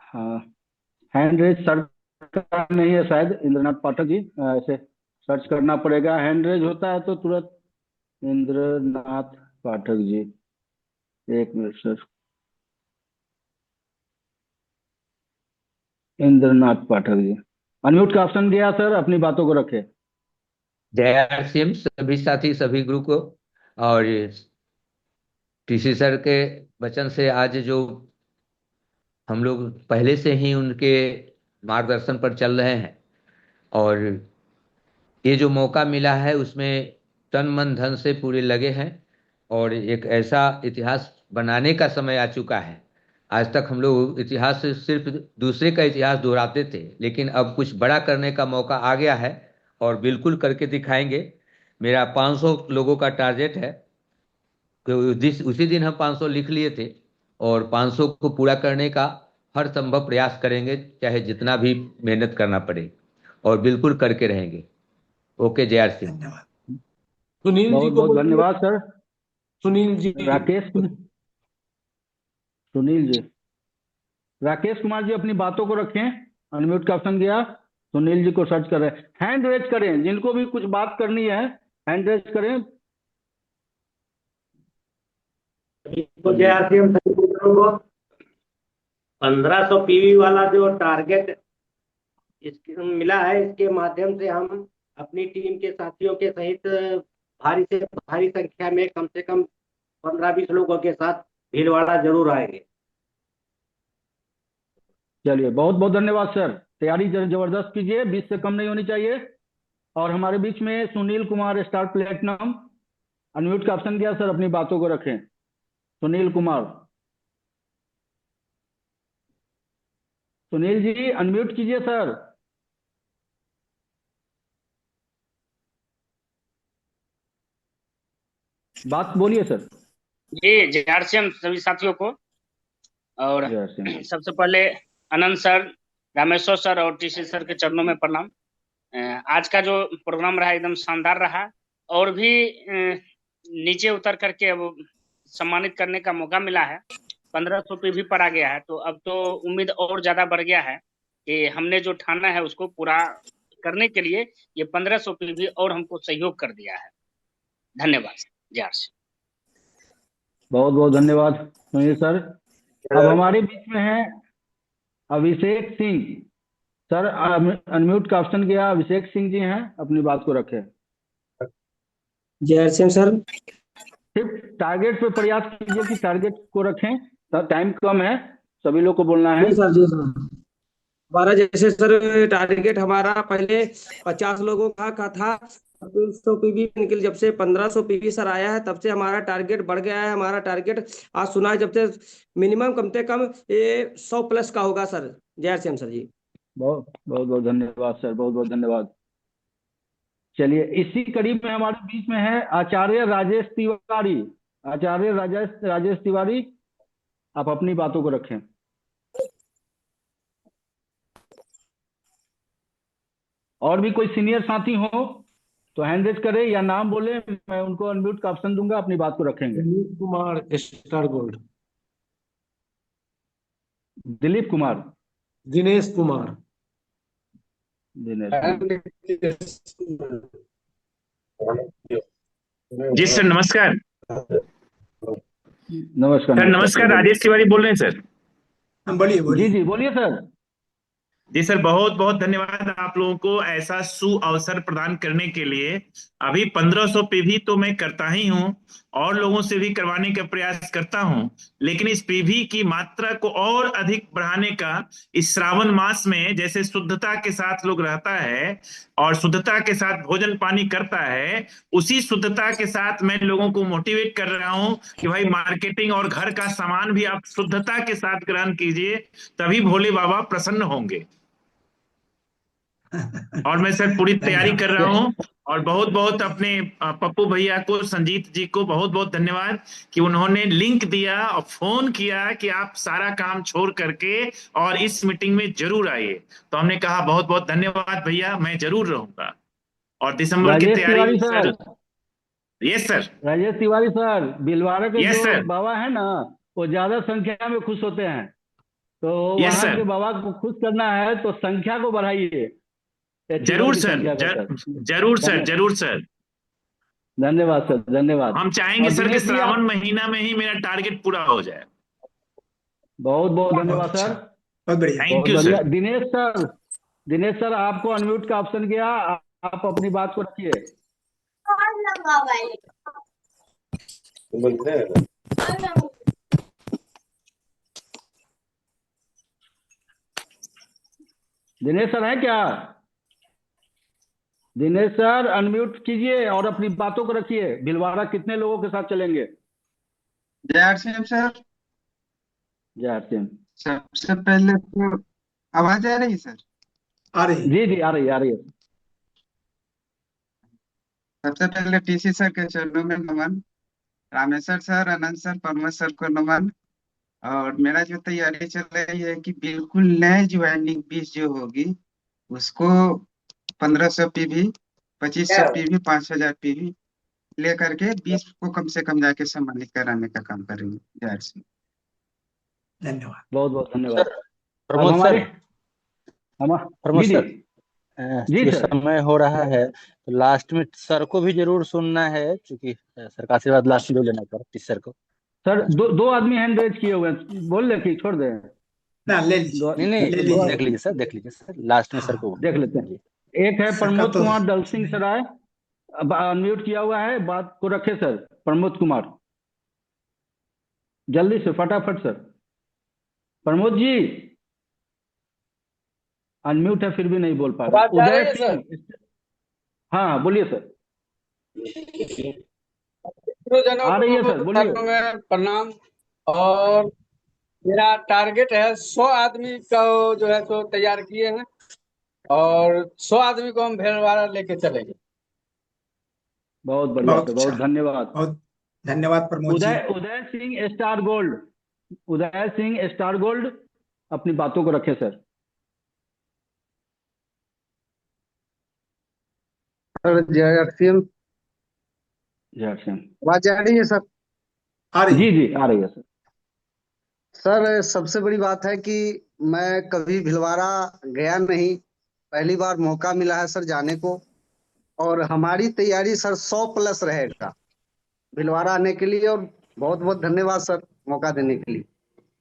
हाँ, हैंड रेज सर का नहीं है शायद, इंद्रनाथ पाठक जी, ऐसे सर्च करना पड़ेगा। हैंड रेज होता है तो तुरंत इंद्रनाथ पाठक जी, एक minute sir, Indranath Pathak ji unmute का ऑप्शन दिया सर, अपनी बातों को रखे। जय आरसीएम सभी साथी, सभी गुरु को। और टीसी सर के वचन से आज जो हम लोग पहले से ही उनके मार्गदर्शन पर चल रहे हैं और ये जो मौका मिला है उसमें तन मन धन से पूरे लगे हैं और एक ऐसा इतिहास बनाने का समय आ चुका है। आज तक हम लोग इतिहास से सिर्फ दूसरे का इतिहास दोहराते थे, लेकिन अब कुछ बड़ा करने का मौका आ गया है और बिल्कुल करके दिखाएंगे। मेरा 500 लोगों का टारगेट है, उसी दिन हम 500 लिख लिए थे और 500 को पूरा करने का हर संभव प्रयास करेंगे, चाहे जितना भी मेहनत करना पड़े, और बिल्कुल करके रहेंगे। ओके, जय आर सिंह। सुनील जी बहुत को बहुत धन्यवाद सर। सुनील जी, राकेश कुमार जी अपनी बातों को रखें। अनम्यूट का ऑप्शन गया, सुनील जी को सर्च करें। हैंड रेज करें, जिनको भी कुछ बात करनी है हैंड रेज करें। तो जय आरसीएम को 1500 पीवी वाला जो टारगेट मिला है, इसके माध्यम से हम अपनी टीम के साथियों के सहित भारी से भारी संख्या में कम से कम 15-20 लोगों के साथ भीलवाड़ा जरूर आएंगे। चलिए, बहुत बहुत धन्यवाद सर। तैयारी जबरदस्त कीजिए, 20 से कम नहीं होनी चाहिए। और हमारे बीच में Sunil Kumar star platinum, unmute का ऑप्शन गया सर, अपनी बातों को रखें। सुनील कुमार, सुनील जी अनम्यूट कीजिए सर। बात बोलिए सर। जी जय आरसीएम सभी साथियों को। और सबसे पहले अनंत सर, रामेश्वर सर और टीसी सर के चरणों में प्रणाम। आज का जो प्रोग्राम रहा एकदम शानदार रहा, और भी नीचे उतर करके अब सम्मानित करने का मौका मिला है। 1500 पे भी पर आ गया है, तो अब तो उम्मीद और ज्यादा बढ़ गया है कि हमने जो ठाना है उसको पूरा करने के लिए ये 1500 पे भी और हमको सहयोग कर दिया है। धन्यवाद। जय आरसी। बहुत बहुत धन्यवाद सुनील सर। अब हमारे बीच में है अभिषेक सिंह सर। अनम्यूट का ऑप्शन किया, अभिषेक सिंह जी हैं, अपनी बात को रखें। जय आरसीएम सर। सिर्फ टारगेट पे प्रयास कीजिए कि टारगेट को रखें, टाइम कम है, सभी लोग को बोलना है। जी सर, जी सर। हमारा जैसे सर टारगेट हमारा पहले 50 लोगों का था, 300 पीवी निकल, जब से 1500 पीवी सर आया है तब से हमारा टारगेट बढ़ गया है। हमारा टारगेट आज सुना है जब से मिनिमम कम से कम ये 100 प्लस का होगा सर। जय आरसीएम सर जी। बहुत बहुत धन्यवाद सर, बहुत बहुत धन्यवाद। चलिए, इसी कड़ी में हमारे बीच में है आचार्य राजेश तिवारी। आचार्य राजेश तिवारी, आप अपनी बातों को रखें। और भी कोई सीनियर साथी हो तो हैंड रेज करे या नाम बोले, मैं उनको अनम्यूट का ऑप्शन दूंगा, अपनी बात को रखेंगे। Dilip Kumar, Star Gold. Dilip Kumar, Dinesh Kumar, ji sir नमस्कार। नमस्कार सर नमस्कार, राजेश तिवारी बोल रहे हैं सर। बोलिए बोलिए। जी बोलिए सर। जी सर, बहुत बहुत धन्यवाद आप लोगों को ऐसा सु अवसर प्रदान करने के लिए। अभी 1500 पीवी तो मैं करता ही हूं और लोगों से भी करवाने का प्रयास करता हूं, लेकिन इस पीवी की मात्रा को और अधिक बढ़ाने का इस श्रावण मास में, जैसे शुद्धता के साथ लोग रहता है और शुद्धता के साथ भोजन पानी करता है, उसी शुद्धता के साथ मैं लोगों को मोटिवेट कर रहा हूं कि भाई मार्केटिंग और घर का सामान भी आप शुद्धता के साथ ग्रहण कीजिए, तभी भोले बाबा प्रसन्न होंगे। और मैं सर पूरी तैयारी कर रहा हूं और बहुत बहुत अपने पप्पू भैया को, संजीत जी को बहुत बहुत धन्यवाद कि उन्होंने लिंक दिया और फोन किया कि आप सारा काम छोड़ करके और इस मीटिंग में जरूर आइए। तो हमने कहा बहुत बहुत धन्यवाद भैया, मैं जरूर रहूंगा। और दिसंबर की तैयारी sir. Yes sir. Rajesh Tiwari sir, Bhilwara के यस जो सर बाबा है ना, वो ज्यादा संख्या में खुश होते हैं, तो वहां के बाबा को खुश करना है तो संख्या को बढ़ाइए। जरूर सर, जरूर सर, जरूर सर। धन्यवाद सर, धन्यवाद। हम चाहेंगे सर कि श्रावण महीना में ही मेरा टारगेट पूरा हो जाए। बहुत बहुत धन्यवाद सर, बहुत बढ़िया, thank you sir. Dinesh sir आपको अनम्यूट का ऑप्शन किया, आप अपनी बात को रखिए। दिनेश सर है क्या? दिनेश सर अनम्यूट कीजिए और अपनी बातों को रखिए। भिलवाड़ा कितने लोगों के साथ चलेंगे? जय आरसीएम सर। जय आरसीएम। सबसे पहले तो आवाज आ रही है सर? आ रही। जी जी आ रही है। सबसे पहले टीसी सर के चरणों में नमन, रामेश्वर सर, अनंत सर, परमेश सर को नमन। और मेरा जो तैयारी चल रही है कि बिल्कुल नए ज्वाइनिंग बीस जो होगी उसको 1500 पीवी, 2500 पीवी, 5000 पीवी लेकर के 20 को कम से कम जाके सम्मानित कराने का काम करेंगे। जय आरसी। धन्यवाद, बहुत बहुत धन्यवाद। प्रमोद सर, जी जो सर। समय हो रहा है तो लास्ट में सर को भी जरूर सुनना है, क्योंकि सर का आशीर्वाद लास्ट में लेना पड़ता सर को। सर दो आदमी हैंड रेज किए हुए हैं, बोल ले कि छोड़ दे ना, ले लीजिए। नहीं देख लीजिए सर, देख लीजिए सर, लास्ट में सर को देख लेते हैं। एक है प्रमोद कुमार दल सिंह सराय, अनम्यूट किया हुआ है, बात को रखे सर। प्रमोद कुमार जल्दी से फटाफट सर। प्रमोद जी अनम्यूट है फिर भी नहीं बोल पा रहे। उदय सिंह, हाँ बोलिए सर। आ रही है सर, बोलिए। प्रणाम। और मेरा टारगेट है 100 आदमी का जो है तो तैयार किए हैं और 100 आदमी को हम भिलवाड़ा लेके चलेंगे। बहुत बढ़िया सर, बहुत धन्यवाद। बहुत धन्यवाद Pramod ji. Uday Singh star gold, Uday Singh star gold अपनी बातों को रखे सर। सर जय आरसीएम, जय सिंह। आवाज आ रही है सर? आ रही जी जी आ रही है सर। सर सबसे बड़ी बात है कि मैं कभी भिलवाड़ा गया नहीं, पहली बार मौका मिला है सर जाने को, और हमारी तैयारी सर 100+ रहेगा भिलवाड़ा आने के लिए। और बहुत बहुत धन्यवाद सर मौका देने के लिए।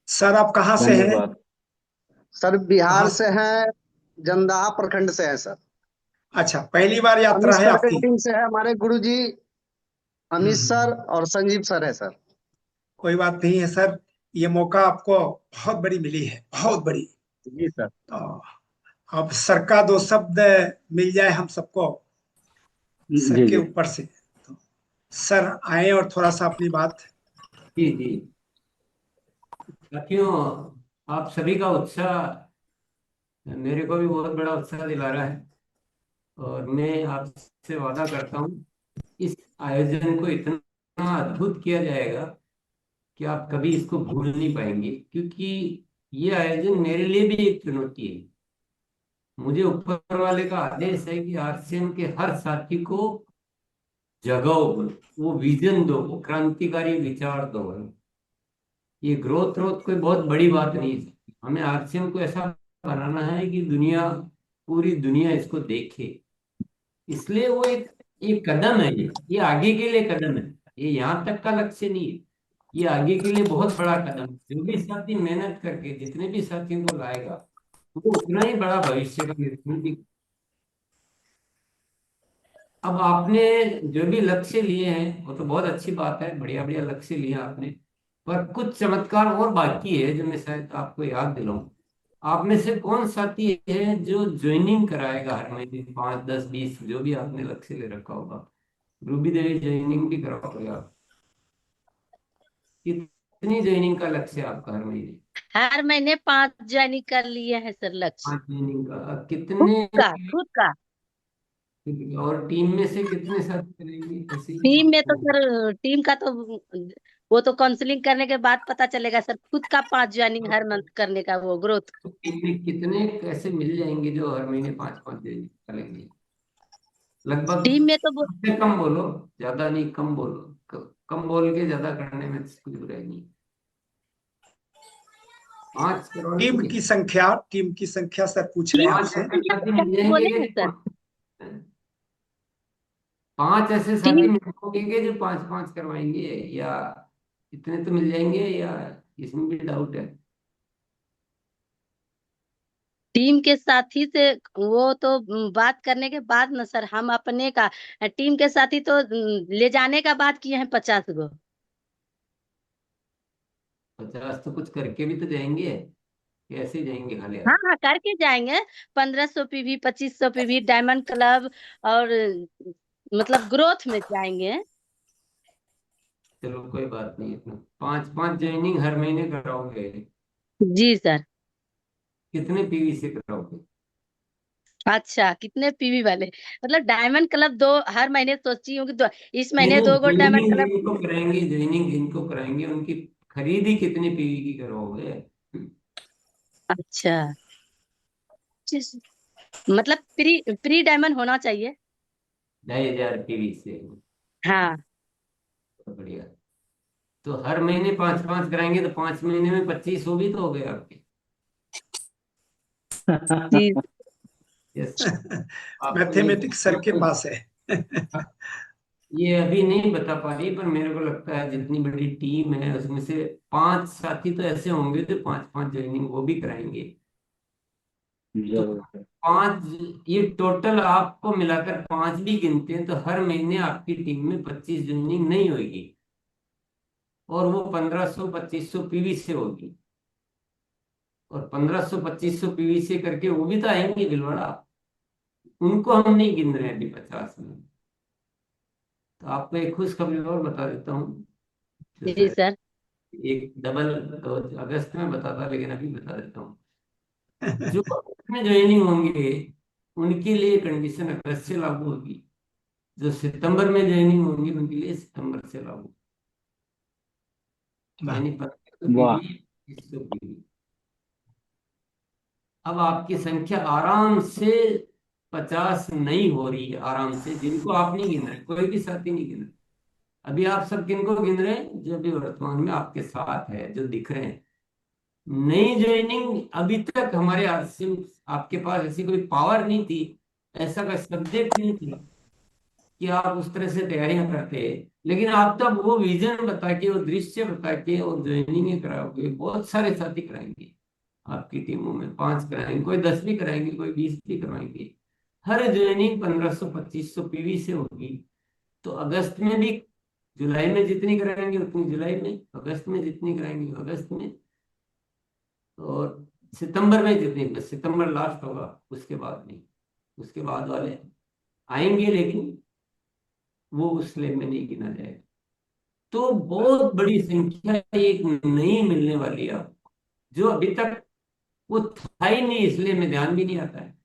सर आप कहाँ से हैं? धन्यवाद। सर बिहार कहाँ से हैं, जमदाहा प्रखंड से है सर। अच्छा, पहली बार यात्रा अमित है सर के आपकी? टीम से है, हमारे गुरुजी अमित सर और संजीव सर है सर। कोई बात नहीं है सर, ये मौका आपको बहुत बड़ी मिली है, बहुत बड़ी। जी सर। तो अब सर का दो शब्द मिल जाए हम सबको सर जी के जी ऊपर से, तो सर आए और थोड़ा सा अपनी बात। जी जी साथियों, आप सभी का उत्साह मेरे को भी बहुत बड़ा उत्साह दिला रहा है, और मैं आपसे वादा करता हूँ इस आयोजन को इतना अद्भुत किया जाएगा कि आप कभी इसको भूल नहीं पाएंगे, क्योंकि ये आयोजन मेरे लिए भी एक चुनौती है। मुझे ऊपर वाले का आदेश है कि आरसीएम के हर साथी को जगाओ, वो विजन दो, वो क्रांतिकारी विचार दो। ये ग्रोथ कोई बहुत बड़ी बात नहीं है। हमें आरसीएम को ऐसा बनाना है कि दुनिया, पूरी दुनिया इसको देखे। इसलिए वो एक कदम है, ये आगे के लिए कदम है। ये यहाँ तक का लक्ष्य नहीं है, ये आगे के लिए बहुत बड़ा कदम है। जो भी साथी मेहनत करके जितने भी साथियों को लाएगा, वो उतना ही बड़ा भविष्य का निर्माण भी। अब आपने जो भी लक्ष्य लिए हैं वो तो बहुत अच्छी बात है, बढ़िया बढ़िया लक्ष्य लिए आपने, पर कुछ चमत्कार और बाकी है जो मैं शायद आपको याद दिलाऊं। आप में से कौन साथी है जो ज्वाइनिंग कराएगा हर महीने 5, 10, 20 जो भी आपने लक्ष्य ले रखा होगा? रूबी देवी ज्वाइनिंग भी कराओगे आप? कितनी ज्वाइनिंग का लक्ष्य है आपका हर महीने? हर महीने 5 ज्वाइनिंग कर लिए हैं सर लक्ष्य। 5 ज्वाइनिंग का खुद कितने? खुद का। और टीम में से कितने साथी करेंगे ऐसे ही? टीम में तो सर, टीम का तो वो तो काउंसलिंग करने के बाद पता चलेगा सर। खुद का 5 ज्वाइनिंग हर मंथ करने का वो ग्रोथ। टीम में कितने कैसे मिल जाएंगे जो हर महीने 5-5 ज्वाइनिंग करेंगे? लगभग। टीम में तो सबसे कम बोलो, ज्यादा नहीं, कम बोलो। कम बोल के ज्यादा करने में कुछ बुराई नहीं। 5 करोड़ टीम की संख्या सर पूछ रहे हैं 5 आपसे। ऐसे साथी मिल बोले जाएंगे हैं सर। 5 ऐसे साथी मिल जाएंगे जो 5-5 करवाएंगे, या इतने तो मिल जाएंगे, या इसमें भी डाउट है? टीम के साथी से वो तो बात करने के बाद ना सर, हम अपने का टीम के साथी तो ले जाने का बात किए हैं 50 गो। 50 तो कुछ करके भी तो जाएंगे, कैसे जाएंगे खाली? हाँ हाँ करके जाएंगे। 1500 पीवी, 2500 पीवी, डायमंड क्लब और मतलब ग्रोथ में जाएंगे। चलो कोई बात नहीं, इतना 5-5 ज्वाइनिंग हर महीने कराओगे? जी सर। कितने पीवी से कराओगे? अच्छा, कितने पीवी वाले? मतलब डायमंड क्लब 2 हर महीने सोची हूँ कि इस महीने नहीं, 2 गो डायमंड क्लब। जिनको कराएंगे, ज्वाइनिंग जिनको कराएंगे उनकी खरीदी कितने पीवी की कराओगे? अच्छा, मतलब प्री डायमंड होना चाहिए। 2,500 पीवी से? हाँ। तो बढ़िया। तो हर महीने 5-5 कराएंगे तो 5 महीने में 25 वो भी तो हो गए आपके। जी। मैथमेटिक्स सर के पास है। ये अभी नहीं बता पा रही, पर मेरे को लगता है जितनी बड़ी टीम है उसमें से 5 साथी तो ऐसे होंगे जो 5-5 ज्वाइनिंग वो भी कराएंगे। तो 5, ये टोटल आपको मिलाकर 5 भी गिनते हैं तो हर महीने आपकी टीम में 25 ज्वाइनिंग नहीं होगी, और वो 1500-2500 पीवी से होगी। और 1500-2500 पीवी से करके वो भी तो आएंगे भिलवाड़ा, उनको हम नहीं गिन रहे हैं अभी 50 में। तो आपको एक खुशखबरी और बता देता हूँ। जी सर। एक डबल तो अगस्त में बताता, लेकिन अभी बता देता हूँ। जो अगस्त में ज्वाइनिंग होंगे उनके लिए कंडीशन अगस्त से लागू होगी, जो सितंबर में ज्वाइनिंग होंगी उनके लिए सितंबर से लागू। यानी वाह। 2500 पीवी। अब आपकी संख्या आराम से 50 नहीं हो रही है, आराम से, जिनको आप नहीं गिन रहे, कोई भी साथी नहीं गिन रहे। अभी आप सब किनको गिन रहे हैं? जो भी वर्तमान में आपके साथ है, जो दिख रहे हैं। नई ज्वाइनिंग अभी तक हमारे आपके पास ऐसी कोई पावर नहीं थी, ऐसा कोई सब्जेक्ट नहीं था कि आप उस तरह से तैयारियां करते, लेकिन आप तब वो विजन बता के, वो दृश्य बता के और ज्वाइनिंग कराओगे। बहुत सारे साथी कराएंगे आपकी टीमों में, 5 कराएंगे, कोई 10 भी कराएंगे, कोई 20 भी करवाएंगे। हर ज्वाइनिंग 1500-2500 पीवी से होगी। तो अगस्त में भी, जुलाई में जितनी कराएंगे उतनी जुलाई में, अगस्त में जितनी कराएंगे अगस्त में, और सितंबर में जितनी, बस सितंबर लास्ट होगा, उसके बाद नहीं। उसके बाद वाले आएंगे लेकिन वो उस स्लैब में नहीं गिना जाएगा। तो बहुत बड़ी संख्या एक नई मिलने वाली है आपको, जो अभी तक वो था ही नहीं, इसलिए में ध्यान भी नहीं आता है।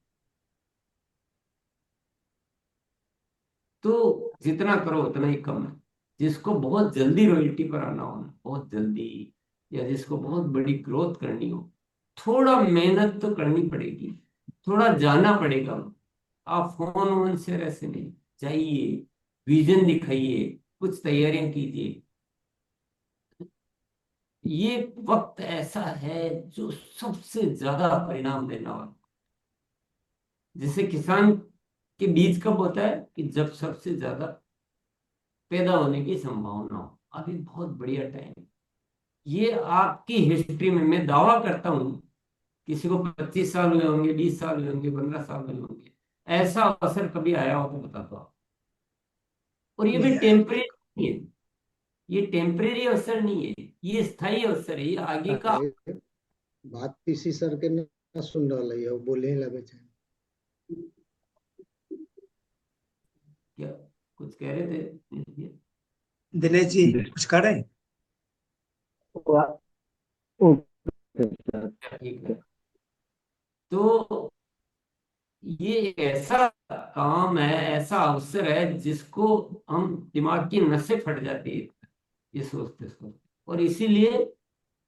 तो जितना करो उतना ही कम है। जिसको बहुत जल्दी रॉयल्टी पर आना हो ना, बहुत जल्दी, या जिसको बहुत बड़ी ग्रोथ करनी हो, थोड़ा मेहनत तो करनी पड़ेगी, थोड़ा जाना पड़ेगा। आप फोन वोन से ऐसे नहीं जाइए, विजन दिखाइए, कुछ तैयारियां कीजिए। ये वक्त ऐसा है जो सबसे ज्यादा परिणाम देना वाला। जैसे किसान के बीज कब होता है? कि जब सबसे ज्यादा पैदा होने की संभावना हो। अभी बहुत बढ़िया टाइम। ये आपकी हिस्ट्री में मैं दावा करता हूं, किसी को 25 साल हुए होंगे, 20 साल हुए होंगे, 15 साल हुए होंगे, ऐसा अवसर कभी आया हो तो बता दो आप। और ये भी टेम्परेरी नहीं है, ये टेम्परेरी अवसर नहीं है, ये स्थायी अवसर है, ये आगे का। बात पीसी सर के ना सुन रहा है, वो बोले लगे थे। क्या कुछ कह रहे थे दिनेश जी? कुछ कह रहे हैं? ठीक है। तो ये ऐसा काम है, ऐसा अवसर है जिसको हम, दिमाग की नसें फट जाती है ये सोचते सोचते। और इसीलिए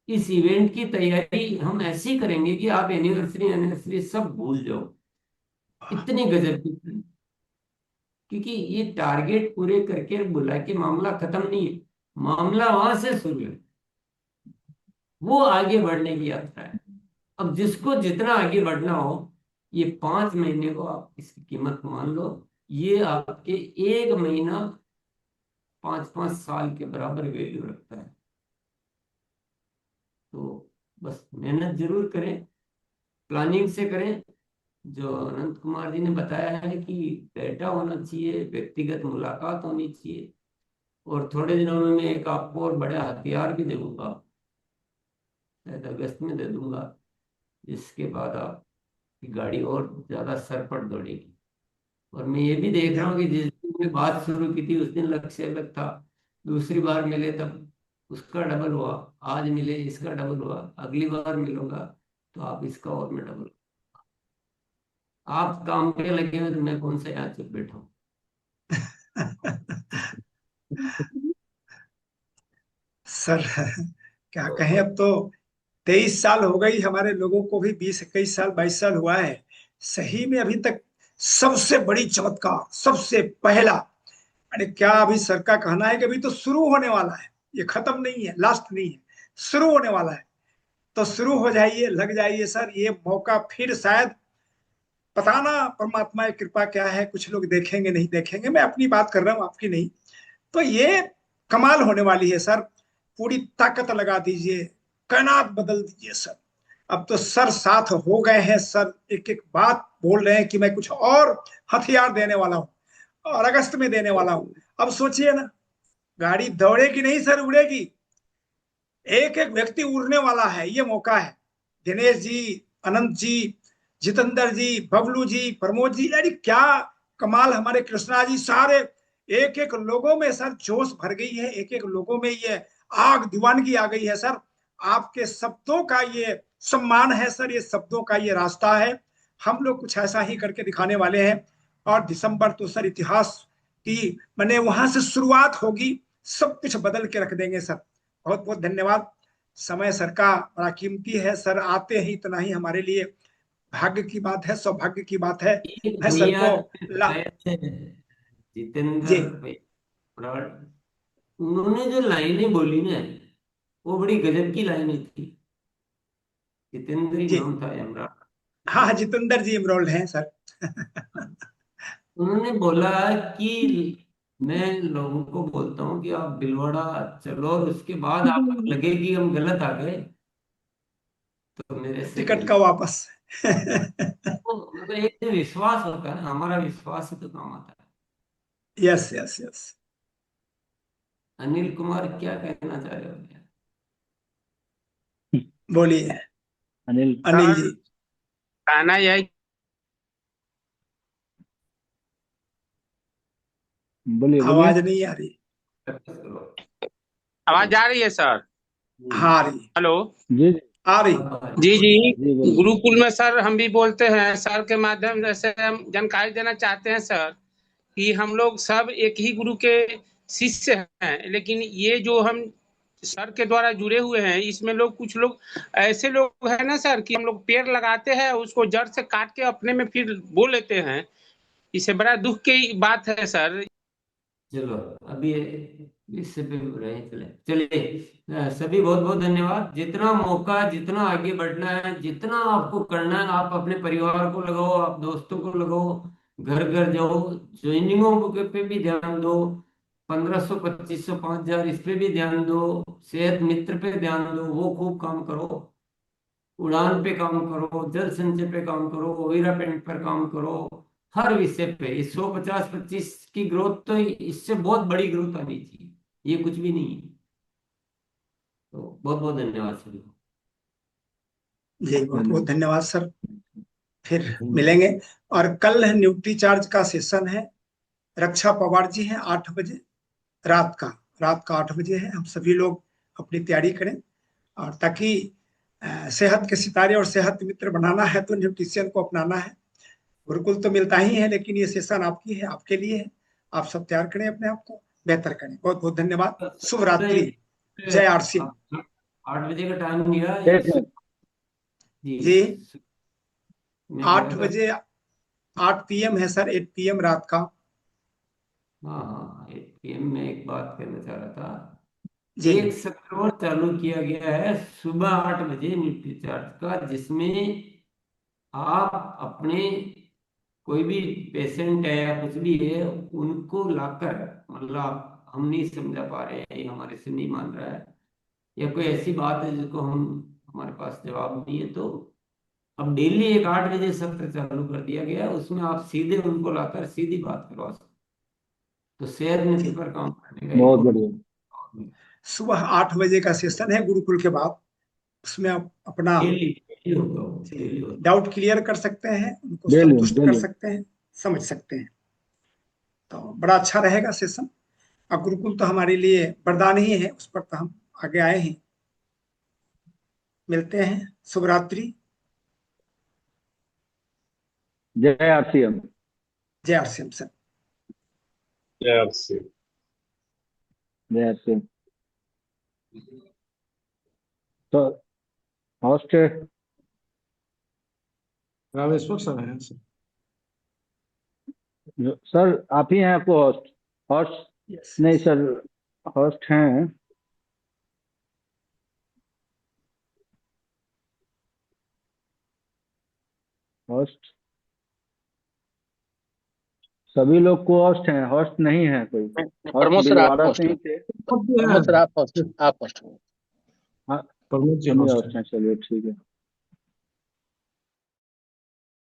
इस इवेंट की तैयारी हम ऐसी करेंगे कि आप एनिवर्सरी सब भूल जाओ, इतनी गजब की। क्योंकि ये टारगेट पूरे करके बुला के मामला खत्म नहीं है, मामला वहां से शुरू है, वो आगे बढ़ने की यात्रा है। अब जिसको जितना आगे बढ़ना हो, ये 5 महीने को आप इसकी कीमत मान लो। ये आपके 1 महीना 5-5 साल के बराबर वैल्यू रखता है। तो बस मेहनत जरूर करें, प्लानिंग से करें। जो अनंत कुमार जी ने बताया है कि डेटा होना चाहिए, व्यक्तिगत मुलाकात होनी चाहिए, और थोड़े दिनों में मैं एक आपको और बड़ा हथियार भी दे दूंगा, शायद अगस्त में दे दूंगा, जिसके बाद आपकी गाड़ी और ज्यादा सर पर दौड़ेगी। और मैं ये भी देख रहा हूँ कि जिस दिन में बात शुरू की थी उस दिन लक्ष्य अलग था, दूसरी बार मिले तब उसका डबल हुआ, आज मिले इसका डबल हुआ, अगली बार मिलूंगा तो आप इसका और मैं डबल। आप काम पे लगे हुए तो मैं कौन सा यहाँ चुप बैठा हूँ। सर क्या कहें, अब तो 23 साल हो गई, हमारे लोगों को भी 20-21 साल 22 साल हुआ है। सही में अभी तक सबसे बड़ी चमत्कार, सबसे पहला, अरे क्या अभी सर का कहना है कि अभी तो शुरू होने वाला है, ये खत्म नहीं है, लास्ट नहीं है, शुरू होने वाला है। तो शुरू हो जाइए, लग जाइए सर। ये मौका फिर शायद, पता ना परमात्मा की कृपा क्या है, कुछ लोग देखेंगे नहीं देखेंगे, मैं अपनी बात कर रहा हूँ, आपकी नहीं। तो ये कमाल होने वाली है सर। पूरी ताकत लगा दीजिए, कायनात बदल दीजिए सर। अब तो सर साथ हो गए हैं सर, एक एक बात बोल रहे हैं कि मैं कुछ और हथियार देने वाला हूँ और अगस्त में देने वाला हूँ। अब सोचिए ना, गाड़ी दौड़ेगी नहीं सर, उड़ेगी। एक एक व्यक्ति उड़ने वाला है, ये मौका है। दिनेश जी, अनंत जी, जितेंद्र जी, बबलू जी, प्रमोद जी, यानी क्या कमाल, हमारे कृष्णा जी, सारे एक एक लोगों में सर जोश भर गई है, एक एक लोगों में ये आग दीवानगी आ गई है सर। आपके शब्दों का ये सम्मान है सर, ये शब्दों का ये रास्ता है। हम लोग कुछ ऐसा ही करके दिखाने वाले हैं। और दिसंबर तो सर इतिहास की मैंने वहां से शुरुआत होगी, सब कुछ बदल के रख देंगे सर। बहुत बहुत धन्यवाद। समय सर का बड़ा कीमती है। सर आते ही इतना ही हमारे लिए भाग्य की बात है, सौभाग्य की बात है। मैं सर भैया को आए थे जितेंद्र जी ब्राड़, उन्होंने जो लाइनें बोली ना वो बड़ी गजब की लाइनें थी। जितेंद्र ही जी नाम था यमराज। हाँ, जितेंद्र जी इमरोल्ड हैं सर। उन्होंने बोला कि मैं लोगों को बोलता हूँ कि आप भीलवाड़ा चलो और उसके बाद आपको लगे कि हम गलत आ गए तो मेरे से टिकट का वापस। मतलब एक जो विश्वास होता है ना, हमारा विश्वास ही तो काम आता है। Yes yes yes. Anil Kumar क्या कहना चाह रहे हो भैया? बोलिए अनिल अनिल जी। कहना यह बोलिए आवाज नहीं आ रही। आवाज आ रही है सर? हाँ आ रही। हेलो जी आ रही। जी जी। जी बोलिए। गुरुकुल में सर हम भी बोलते हैं, सर के माध्यम से हम जानकारी देना चाहते हैं सर कि हम लोग सब एक ही गुरु के शिष्य हैं, लेकिन ये जो हम सर के द्वारा जुड़े हुए हैं इसमें लोग कुछ लोग ऐसे लोग हैं ना सर कि हम लोग पेड़ लगाते हैं उसको जड़ से काट के अपने में फिर बो लेते हैं। इसे बड़ा दुख की बात है सर। चलो अभी इससे पे रहे चले चलिए। सभी बहुत बहुत धन्यवाद। जितना मौका, जितना आगे बढ़ना है, जितना आपको करना है, आप अपने परिवार को लगाओ, आप दोस्तों को लगाओ, घर घर जाओ, ज्वाइनिंगों पे भी ध्यान दो, 1500 2500 5000 इस पे भी ध्यान दो, सेहत मित्र पे ध्यान दो, वो खूब काम करो, उड़ान पे काम करो, जल संचय पे काम करो, ओइरा पेंट पर काम करो, हर विषय पे। ये 150-25 की ग्रोथ तो इससे बहुत बड़ी ग्रोथ आनी चाहिए, ये कुछ भी नहीं है। तो बहुत बहुत धन्यवाद सभी को। जी बहुत बहुत धन्यवाद सर। फिर मिलेंगे। और कल न्यूट्री चार्ज का सेशन है। रक्षा पवार जी हैं 8 बजे रात का 8 बजे है। हम सभी लोग अपनी तैयारी करें और ताकि सेहत के सितारे और सेहत मित्र बनाना है तो न्यूट्रिशियन को अपनाना है। गुरुकुल तो मिलता ही है, लेकिन ये सेशन आपकी है, आपके लिए है। आप सब तैयार करें अपने आप को, बेहतर करें। बहुत बहुत धन्यवाद। शुभ रात्रि। जय आरसी। 8 बजे का टाइम दिया जी मैं 8 कह रहा बजे 8 PM है सर, 8 PM रात का। हाँ 8 PM में एक बात कहना चाह रहा था। जी एक सत्र और चालू किया गया है सुबह 8 बजे न्यूट्री चार्ज का, जिसमें आप अपने कोई भी पेशेंट है या कुछ भी है उनको लाकर, मतलब हम नहीं समझा पा रहे हैं, ये हमारे से नहीं मान रहा है या कोई ऐसी बात है जिसको हमारे पास जवाब नहीं है, तो अब डेली एक 8 बजे सत्र चालू कर दिया गया है। उसमें आप सीधे उनको लाकर सीधी बात करवा सकते। तो शेयर नीति पर काम करने का बहुत बढ़िया। सुबह 8 बजे का सेशन है गुरुकुल के बाद। उसमें आप अपना डाउट क्लियर कर सकते हैं, उनको संतुष्ट कर सकते हैं, समझ सकते हैं। तो बड़ा अच्छा रहेगा सेशन। अब गुरुकुल तो हमारे लिए वरदान ही है, उस पर तो हम आगे आए हैं। मिलते हैं। शुभ रात्रि। जय आरसीएम। जय आरसीएम सर। जय आरसीएम। जय आरसीएम। तो होस्ट रामेश्वर सर हैं सर। सर आप ही हैं आपको होस्ट? होस्ट नहीं सर, होस्ट हैं होस्ट, सभी लोग को होस्ट हैं, होस्ट नहीं है कोई। प्रमोद सर आप होस्ट, थे। प्रमोद सर आप होस्ट, आप होस्ट। हाँ प्रमोद जी होस्ट हैं। चलिए ठीक है।